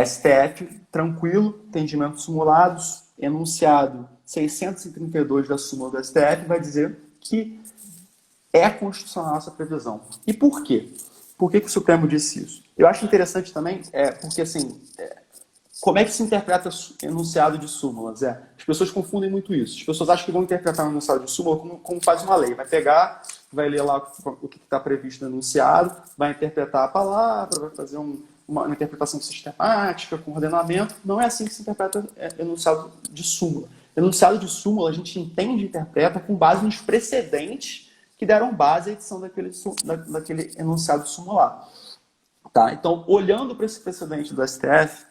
STF, tranquilo, entendimentos simulados, enunciado 632 da súmula do STF vai dizer que é constitucional essa previsão. E por quê? Por que o Supremo disse isso? Eu acho interessante também, porque assim, como é que se interpreta enunciado de súmulas? As pessoas confundem muito isso. As pessoas acham que vão interpretar um enunciado de súmula como faz uma lei. Vai pegar, vai ler lá o que está previsto no enunciado, vai interpretar a palavra, vai fazer uma interpretação sistemática, com ordenamento. Não é assim que se interpreta enunciado de súmula. Enunciado de súmula a gente entende e interpreta com base nos precedentes que deram base à edição daquele enunciado sumular. Tá? Então, olhando para esse precedente do STF,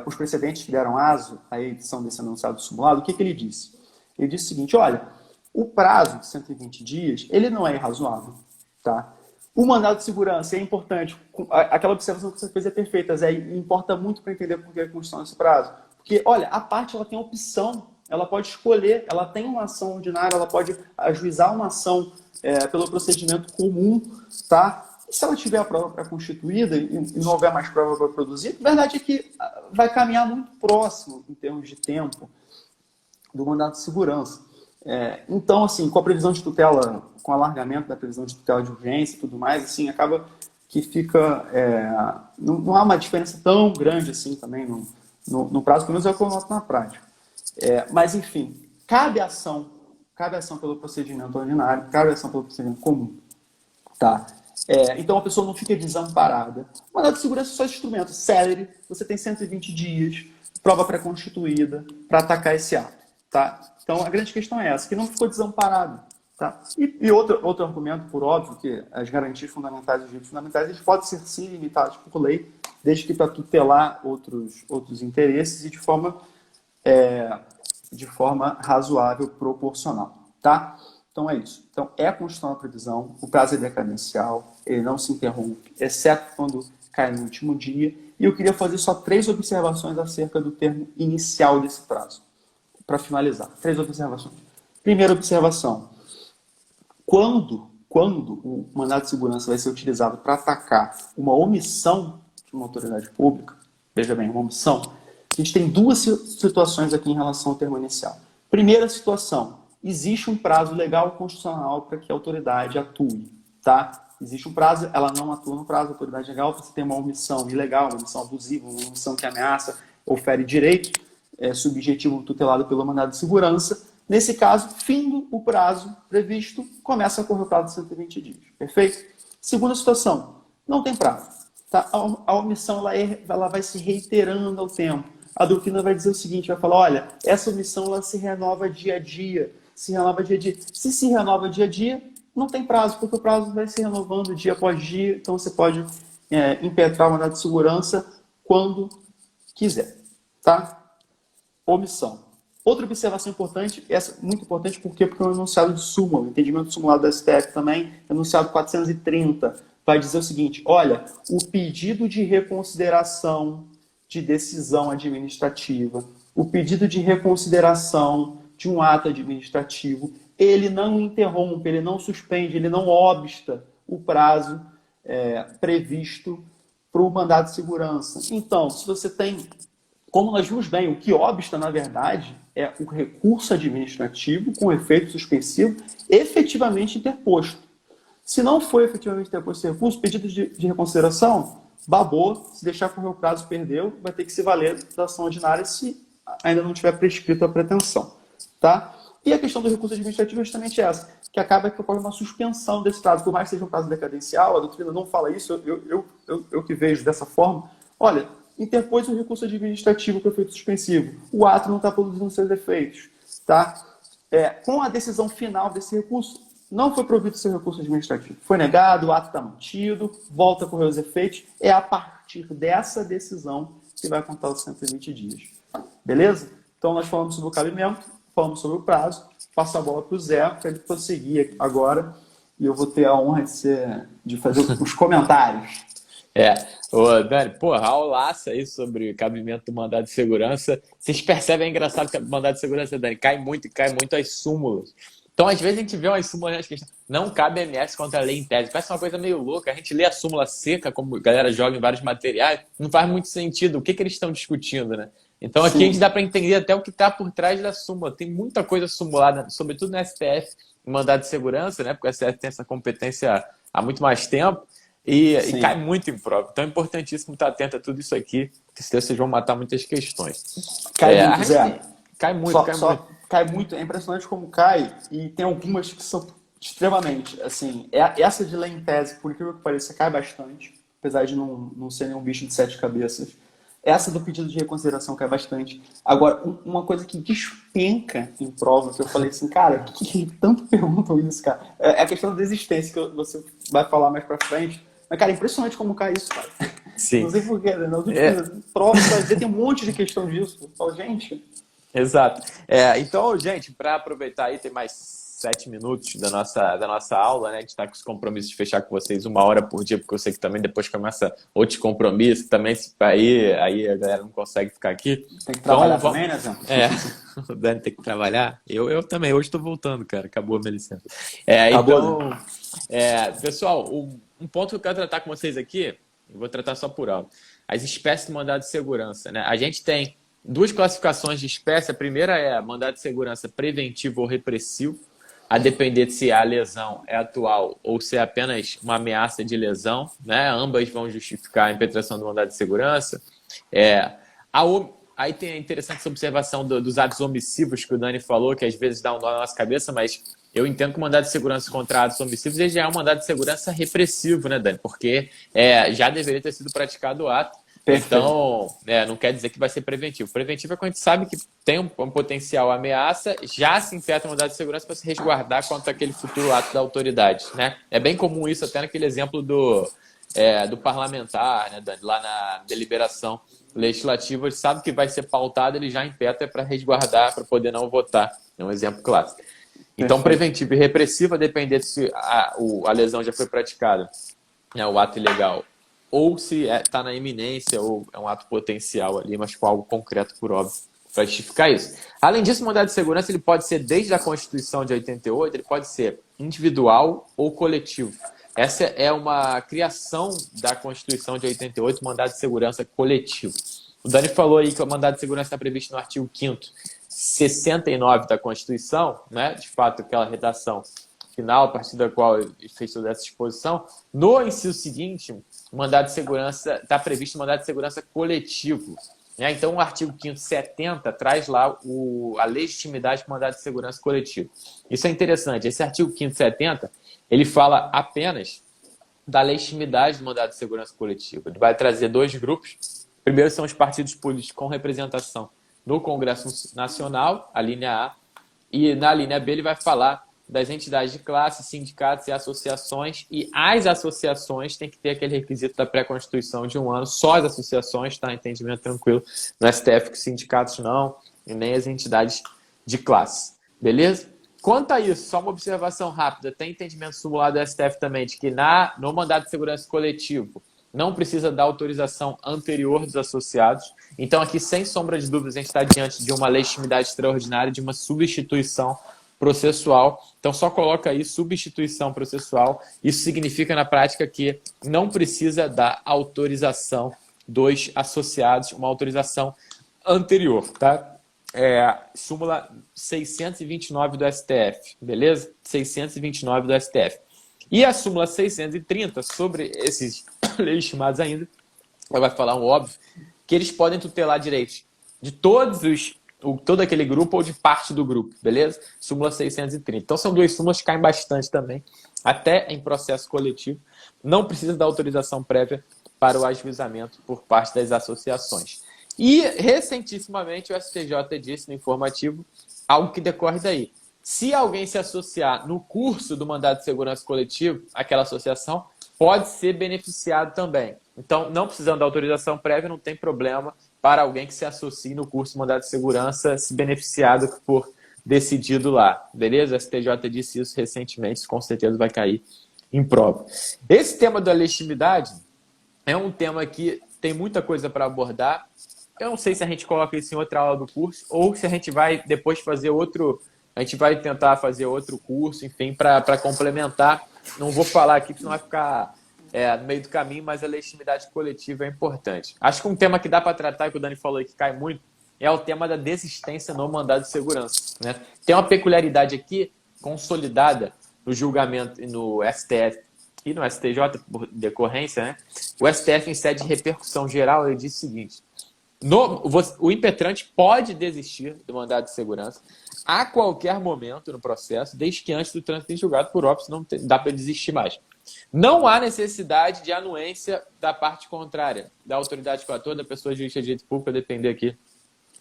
os precedentes que deram aso à edição desse enunciado sumulado, o que ele disse? Ele disse o seguinte, olha, o prazo de 120 dias, ele não é irrazoável. Tá? O mandado de segurança é importante. Aquela observação que você fez é perfeita, Zé, e importa muito para entender por que é constitucional esse prazo. Porque, olha, a parte ela tem opção, ela pode escolher, ela tem uma ação ordinária, ela pode ajuizar uma ação pelo procedimento comum, tá? E se ela tiver a prova pré-constituída e não houver mais prova para produzir, a verdade é que vai caminhar muito próximo, em termos de tempo, do mandado de segurança. Então, assim, com a previsão de tutela, com o alargamento da previsão de tutela de urgência e tudo mais, assim, acaba que fica... não há uma diferença tão grande assim também no prazo, pelo menos é o que eu noto na prática. Mas, enfim, cabe ação pelo procedimento ordinário, cabe ação pelo procedimento comum. Tá? Então a pessoa não fica desamparada. O mandado de segurança é só instrumento célere, você tem 120 dias, prova pré-constituída, para atacar esse ato. Tá? Então a grande questão é essa, que não ficou desamparado. Tá? E outro argumento, por óbvio, que as garantias fundamentais e os direitos fundamentais eles podem ser sim limitados por lei, desde que para tutelar outros interesses e de forma razoável, proporcional. Tá? Então é isso. Então é constitucional a previsão, o prazo é decadencial, ele não se interrompe, exceto quando cai no último dia. E eu queria fazer só 3 observações acerca do termo inicial desse prazo, para finalizar. 3 observações. Primeira observação. Quando o mandado de segurança vai ser utilizado para atacar uma omissão de uma autoridade pública, veja bem, uma omissão, a gente tem 2 situações aqui em relação ao termo inicial. Primeira situação, existe um prazo legal constitucional para que a autoridade atue. Tá? Existe um prazo, ela não atua no prazo, a autoridade legal, você tem uma omissão ilegal, uma omissão abusiva, uma omissão que ameaça ou fere direito subjetivo tutelado pelo mandado de segurança. Nesse caso, findo o prazo previsto, começa a correr o prazo de 120 dias. Perfeito? Segunda situação, não tem prazo. Tá? A omissão ela vai se reiterando ao tempo. A doutrina vai dizer o seguinte, vai falar, olha, essa omissão ela se renova dia a dia. Se se renova dia a dia, não tem prazo, porque o prazo vai se renovando dia após dia, então você pode impetrar o mandado de segurança quando quiser. Tá? Omissão. Outra observação importante, essa muito importante, porque é um enunciado de súmula, o entendimento simulado do STF também, enunciado 430, vai dizer o seguinte, olha, o pedido de reconsideração de decisão administrativa, o pedido de reconsideração de um ato administrativo, ele não interrompe, ele não suspende, ele não obsta o prazo previsto para o mandado de segurança. Então, se você tem como nós vimos bem, o que obsta, na verdade, é o recurso administrativo com efeito suspensivo efetivamente interposto. Se não foi efetivamente interposto esse recurso, pedido de reconsideração, babou, se deixar correr o prazo, perdeu, vai ter que se valer da ação ordinária se ainda não tiver prescrito a pretensão. Tá? E a questão do recurso administrativo é justamente essa, que acaba que ocorre uma suspensão desse prazo, por mais que seja um prazo decadencial, a doutrina não fala isso, eu que vejo dessa forma. Olha, interpôs o recurso administrativo com efeito suspensivo, o ato não está produzindo seus efeitos. Tá? Com a decisão final desse recurso, não foi provido seu recurso administrativo. Foi negado, o ato está mantido, volta a correr os efeitos, é a partir dessa decisão que vai contar os 120 dias. Beleza? Então, nós falamos sobre o cabimento, falamos sobre o prazo, passo a bola para o Zé, para ele prosseguir agora, e eu vou ter a honra de fazer os comentários. Ô, Dani, porra, aulaça aí sobre cabimento do mandado de segurança. Vocês percebem, é engraçado que o mandado de segurança, Dani, cai muito as súmulas. Então, às vezes, a gente vê umas súmulas que não cabe MS contra a lei em tese. Parece uma coisa meio louca. A gente lê a súmula seca, como a galera joga em vários materiais, não faz muito sentido. O que eles estão discutindo, né? Então, aqui a gente dá para entender até o que está por trás da súmula. Tem muita coisa sumulada, sobretudo no STF, em mandado de segurança, né? Porque o STF tem essa competência há muito mais tempo e cai muito em prova. Então, é importantíssimo estar atento a tudo isso aqui, porque senão vocês vão matar muitas questões. Cai muito, Zé. Cai muito. Cai muito, é impressionante como cai, e tem algumas que são extremamente, assim, essa de lei em tese, por incrível que pareça, cai bastante, apesar de não ser nenhum bicho de 7 cabeças. Essa do pedido de reconsideração cai bastante. Agora, uma coisa que despenca em prova, que eu falei assim, cara, que tanto perguntam isso, cara, é a questão da desistência, que você vai falar mais pra frente. Mas, cara, é impressionante como cai isso, cara. Sim. Não sei porquê, né? Nas últimas provas, tem um monte de questão disso. Eu falo, gente... Exato. Então, gente, para aproveitar aí, tem mais 7 minutos da nossa aula, né? A gente está com os compromissos de fechar com vocês 1 hora por dia, porque eu sei que também depois começa outros compromissos, também aí a galera não consegue ficar aqui. Tem que trabalhar também, né, Zé? O Dani tem que trabalhar. Eu também, hoje estou voltando, cara. Acabou a minha licença. Acabou, pessoal, um ponto que eu quero tratar com vocês aqui, eu vou tratar só por alto. As espécies de mandado de segurança, né? A gente tem 2 classificações de espécie. A primeira é mandado de segurança preventivo ou repressivo, a depender de se a lesão é atual ou se é apenas uma ameaça de lesão, né? Ambas vão justificar a impetração do mandado de segurança. Aí tem a interessante observação dos atos omissivos que o Dani falou, que às vezes dá um nó na nossa cabeça, mas eu entendo que o mandado de segurança contra atos omissivos ele já é um mandado de segurança repressivo, né, Dani? Porque já deveria ter sido praticado o ato. Perfeito. Então, não quer dizer que vai ser preventivo. Preventivo é quando a gente sabe que tem um potencial ameaça, já se impetra o mandado de segurança para se resguardar contra aquele futuro ato da autoridade, né? É bem comum isso até naquele exemplo do parlamentar, né, Dani? Lá na deliberação legislativa, ele sabe que vai ser pautado, ele já impetra para resguardar, para poder não votar. É um exemplo clássico. Então, preventivo e repressivo, a depender de se a lesão já foi praticada, o ato ilegal, ou se está na iminência, ou é um ato potencial ali, mas com algo concreto, por óbvio, para justificar isso. Além disso, o mandado de segurança ele pode ser, desde a Constituição de 88, ele pode ser individual ou coletivo. Essa é uma criação da Constituição de 88, mandado de segurança coletivo. O Dani falou aí que o mandado de segurança está previsto no artigo 5º, 69 da Constituição, né? De fato, aquela redação final, a partir da qual ele fez toda essa exposição. No inciso seguinte, o mandado de segurança está previsto o mandado de segurança coletivo. Né? Então, o artigo 5º 70 traz lá a legitimidade do mandado de segurança coletivo. Isso é interessante. Esse artigo 5º 70 ele fala apenas da legitimidade do mandado de segurança coletivo. Ele vai trazer 2 grupos. Primeiro são os partidos políticos com representação no Congresso Nacional, a linha A, e na linha B ele vai falar das entidades de classe, sindicatos e associações, e as associações têm que ter aquele requisito da pré-constituição de 1 ano, só as associações, tá? Entendimento tranquilo no STF, que os sindicatos não, e nem as entidades de classe. Beleza? Quanto a isso, só uma observação rápida, tem entendimento simulado do STF também, de que no mandado de segurança coletivo não precisa da autorização anterior dos associados. Então, aqui, sem sombra de dúvidas, a gente está diante de uma legitimidade extraordinária, de uma substituição processual. Então, só coloca aí substituição processual. Isso significa, na prática, que não precisa da autorização dos associados, uma autorização anterior, tá? Súmula 629 do STF, beleza? 629 do STF. E a súmula 630, sobre esses legitimados ainda, ela vai falar um óbvio, que eles podem tutelar direitos de todo aquele grupo ou de parte do grupo, beleza? Súmula 630. Então são duas súmulas que caem bastante também, até em processo coletivo. Não precisa da autorização prévia para o ajuizamento por parte das associações. E, recentissimamente, o STJ disse no informativo algo que decorre daí. Se alguém se associar no curso do mandado de segurança coletivo, aquela associação pode ser beneficiado também. Então, não precisando da autorização prévia, não tem problema para alguém que se associe no curso do mandado de segurança se beneficiado por decidido lá. Beleza? O STJ disse isso recentemente, isso com certeza vai cair em prova. Esse tema da legitimidade é um tema que tem muita coisa para abordar. Eu não sei se a gente coloca isso em outra aula do curso ou se a gente vai depois fazer outro... A gente vai tentar fazer outro curso, enfim, para complementar. Não vou falar aqui, porque senão vai ficar no meio do caminho, mas a legitimidade coletiva é importante. Acho que um tema que dá para tratar, que o Dani falou aí que cai muito, é o tema da desistência no mandado de segurança, né? Tem uma peculiaridade aqui, consolidada no julgamento no STF e no STJ, por decorrência, né? O STF, em sede de repercussão geral, ele diz o seguinte: o impetrante pode desistir do mandado de segurança a qualquer momento no processo, desde que antes do trânsito em julgado por óbice não dá para desistir mais. Não há necessidade de anuência da parte contrária, da autoridade coatora, da pessoa jurídica de direito público, a depender aqui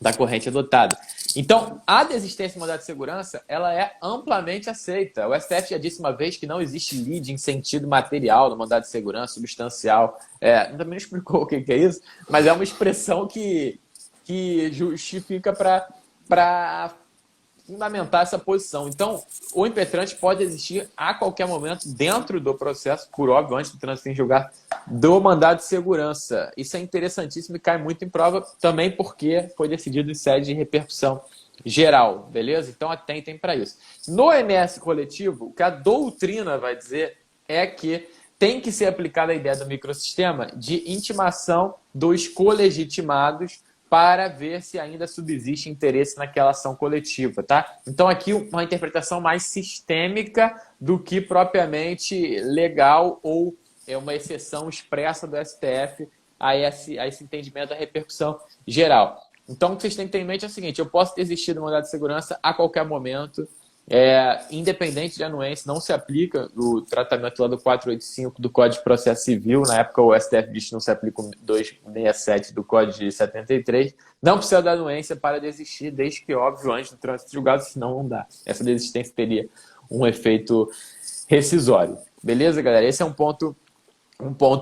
da corrente adotada. Então, a desistência do mandado de segurança, ela é amplamente aceita. O STF já disse uma vez que não existe lide em sentido material no mandado de segurança, substancial. Também não explicou o que é isso, mas é uma expressão que justifica para fundamentar essa posição. Então, o impetrante pode existir a qualquer momento dentro do processo, por óbvio, antes do trânsito em julgado, do mandado de segurança. Isso é interessantíssimo e cai muito em prova também porque foi decidido em sede de repercussão geral, beleza? Então, atentem para isso. No MS coletivo, o que a doutrina vai dizer é que tem que ser aplicada a ideia do microsistema de intimação dos colegitimados para ver se ainda subsiste interesse naquela ação coletiva, tá? Então, aqui uma interpretação mais sistêmica do que propriamente legal ou uma exceção expressa do STF a esse entendimento da repercussão geral. Então, o que vocês têm que ter em mente é o seguinte: eu posso desistir do mandado de segurança a qualquer momento, independente de anuência, não se aplica o tratamento lá do 485 do Código de Processo Civil. Na época, o STF disse que não se aplica o 267 do Código de 73. Não precisa da anuência para desistir, desde que, óbvio, antes do trânsito julgado, senão não dá. Essa desistência teria um efeito rescisório. Beleza, galera? Esse é um ponto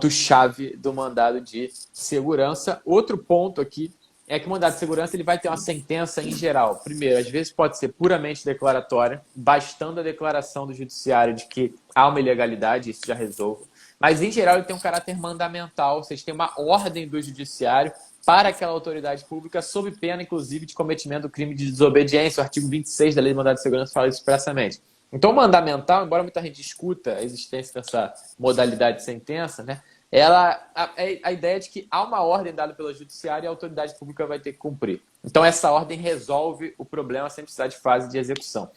chave do mandado de segurança. Outro ponto aqui é que o mandado de segurança ele vai ter uma sentença em geral. Primeiro, às vezes pode ser puramente declaratória, bastando a declaração do judiciário de que há uma ilegalidade, isso já resolve. Mas, em geral, ele tem um caráter mandamental, ou seja, tem uma ordem do judiciário para aquela autoridade pública, sob pena, inclusive, de cometimento do crime de desobediência. O artigo 26 da Lei de Mandado de Segurança fala isso expressamente. Então, o mandamental, embora muita gente discuta a existência dessa modalidade de sentença, né, a ideia é de que há uma ordem dada pelo judiciário e a autoridade pública vai ter que cumprir. Então, essa ordem resolve o problema sem precisar de fase de execução.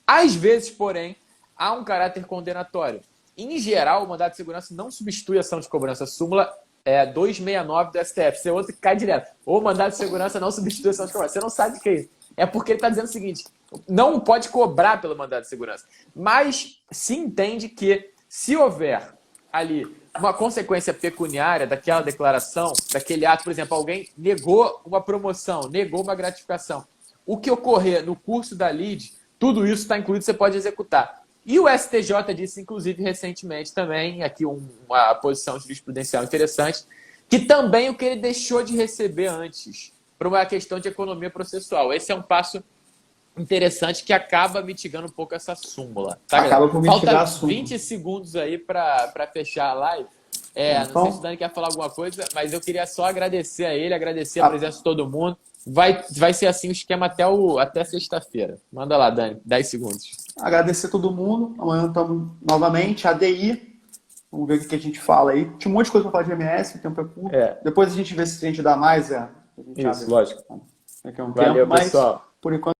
Às vezes, porém, há um caráter condenatório. Em geral, o mandado de segurança não substitui a ação de cobrança. Súmula 269 do STF. Isso é outro que cai direto. O mandado de segurança não substitui a ação de cobrança. Você não sabe o que é isso. É porque ele está dizendo o seguinte: não pode cobrar pelo mandado de segurança. Mas se entende que, se houver ali uma consequência pecuniária daquela declaração, daquele ato, por exemplo, alguém negou uma promoção, negou uma gratificação, o que ocorrer no curso da lide, tudo isso está incluído, você pode executar. E o STJ disse, inclusive, recentemente também, aqui uma posição jurisprudencial interessante, que também o que ele deixou de receber antes, por uma questão de economia processual. Esse é um passo interessante que acaba mitigando um pouco essa súmula. Tá, acaba por mitigar falta a súmula. 20 segundos aí para fechar a live. Não sei se o Dani quer falar alguma coisa, mas eu queria só agradecer a ele, agradecer a presença de todo mundo. Vai ser assim o esquema até sexta-feira. Manda lá, Dani, 10 segundos. Agradecer a todo mundo. Amanhã estamos novamente. ADI. Vamos ver o que a gente fala aí. Tinha um monte de coisa para falar de MS, o tempo é curto. Depois a gente vê se a gente dá mais. Isso, lógico. daqui a um tempo, Valeu, mas pessoal. por enquanto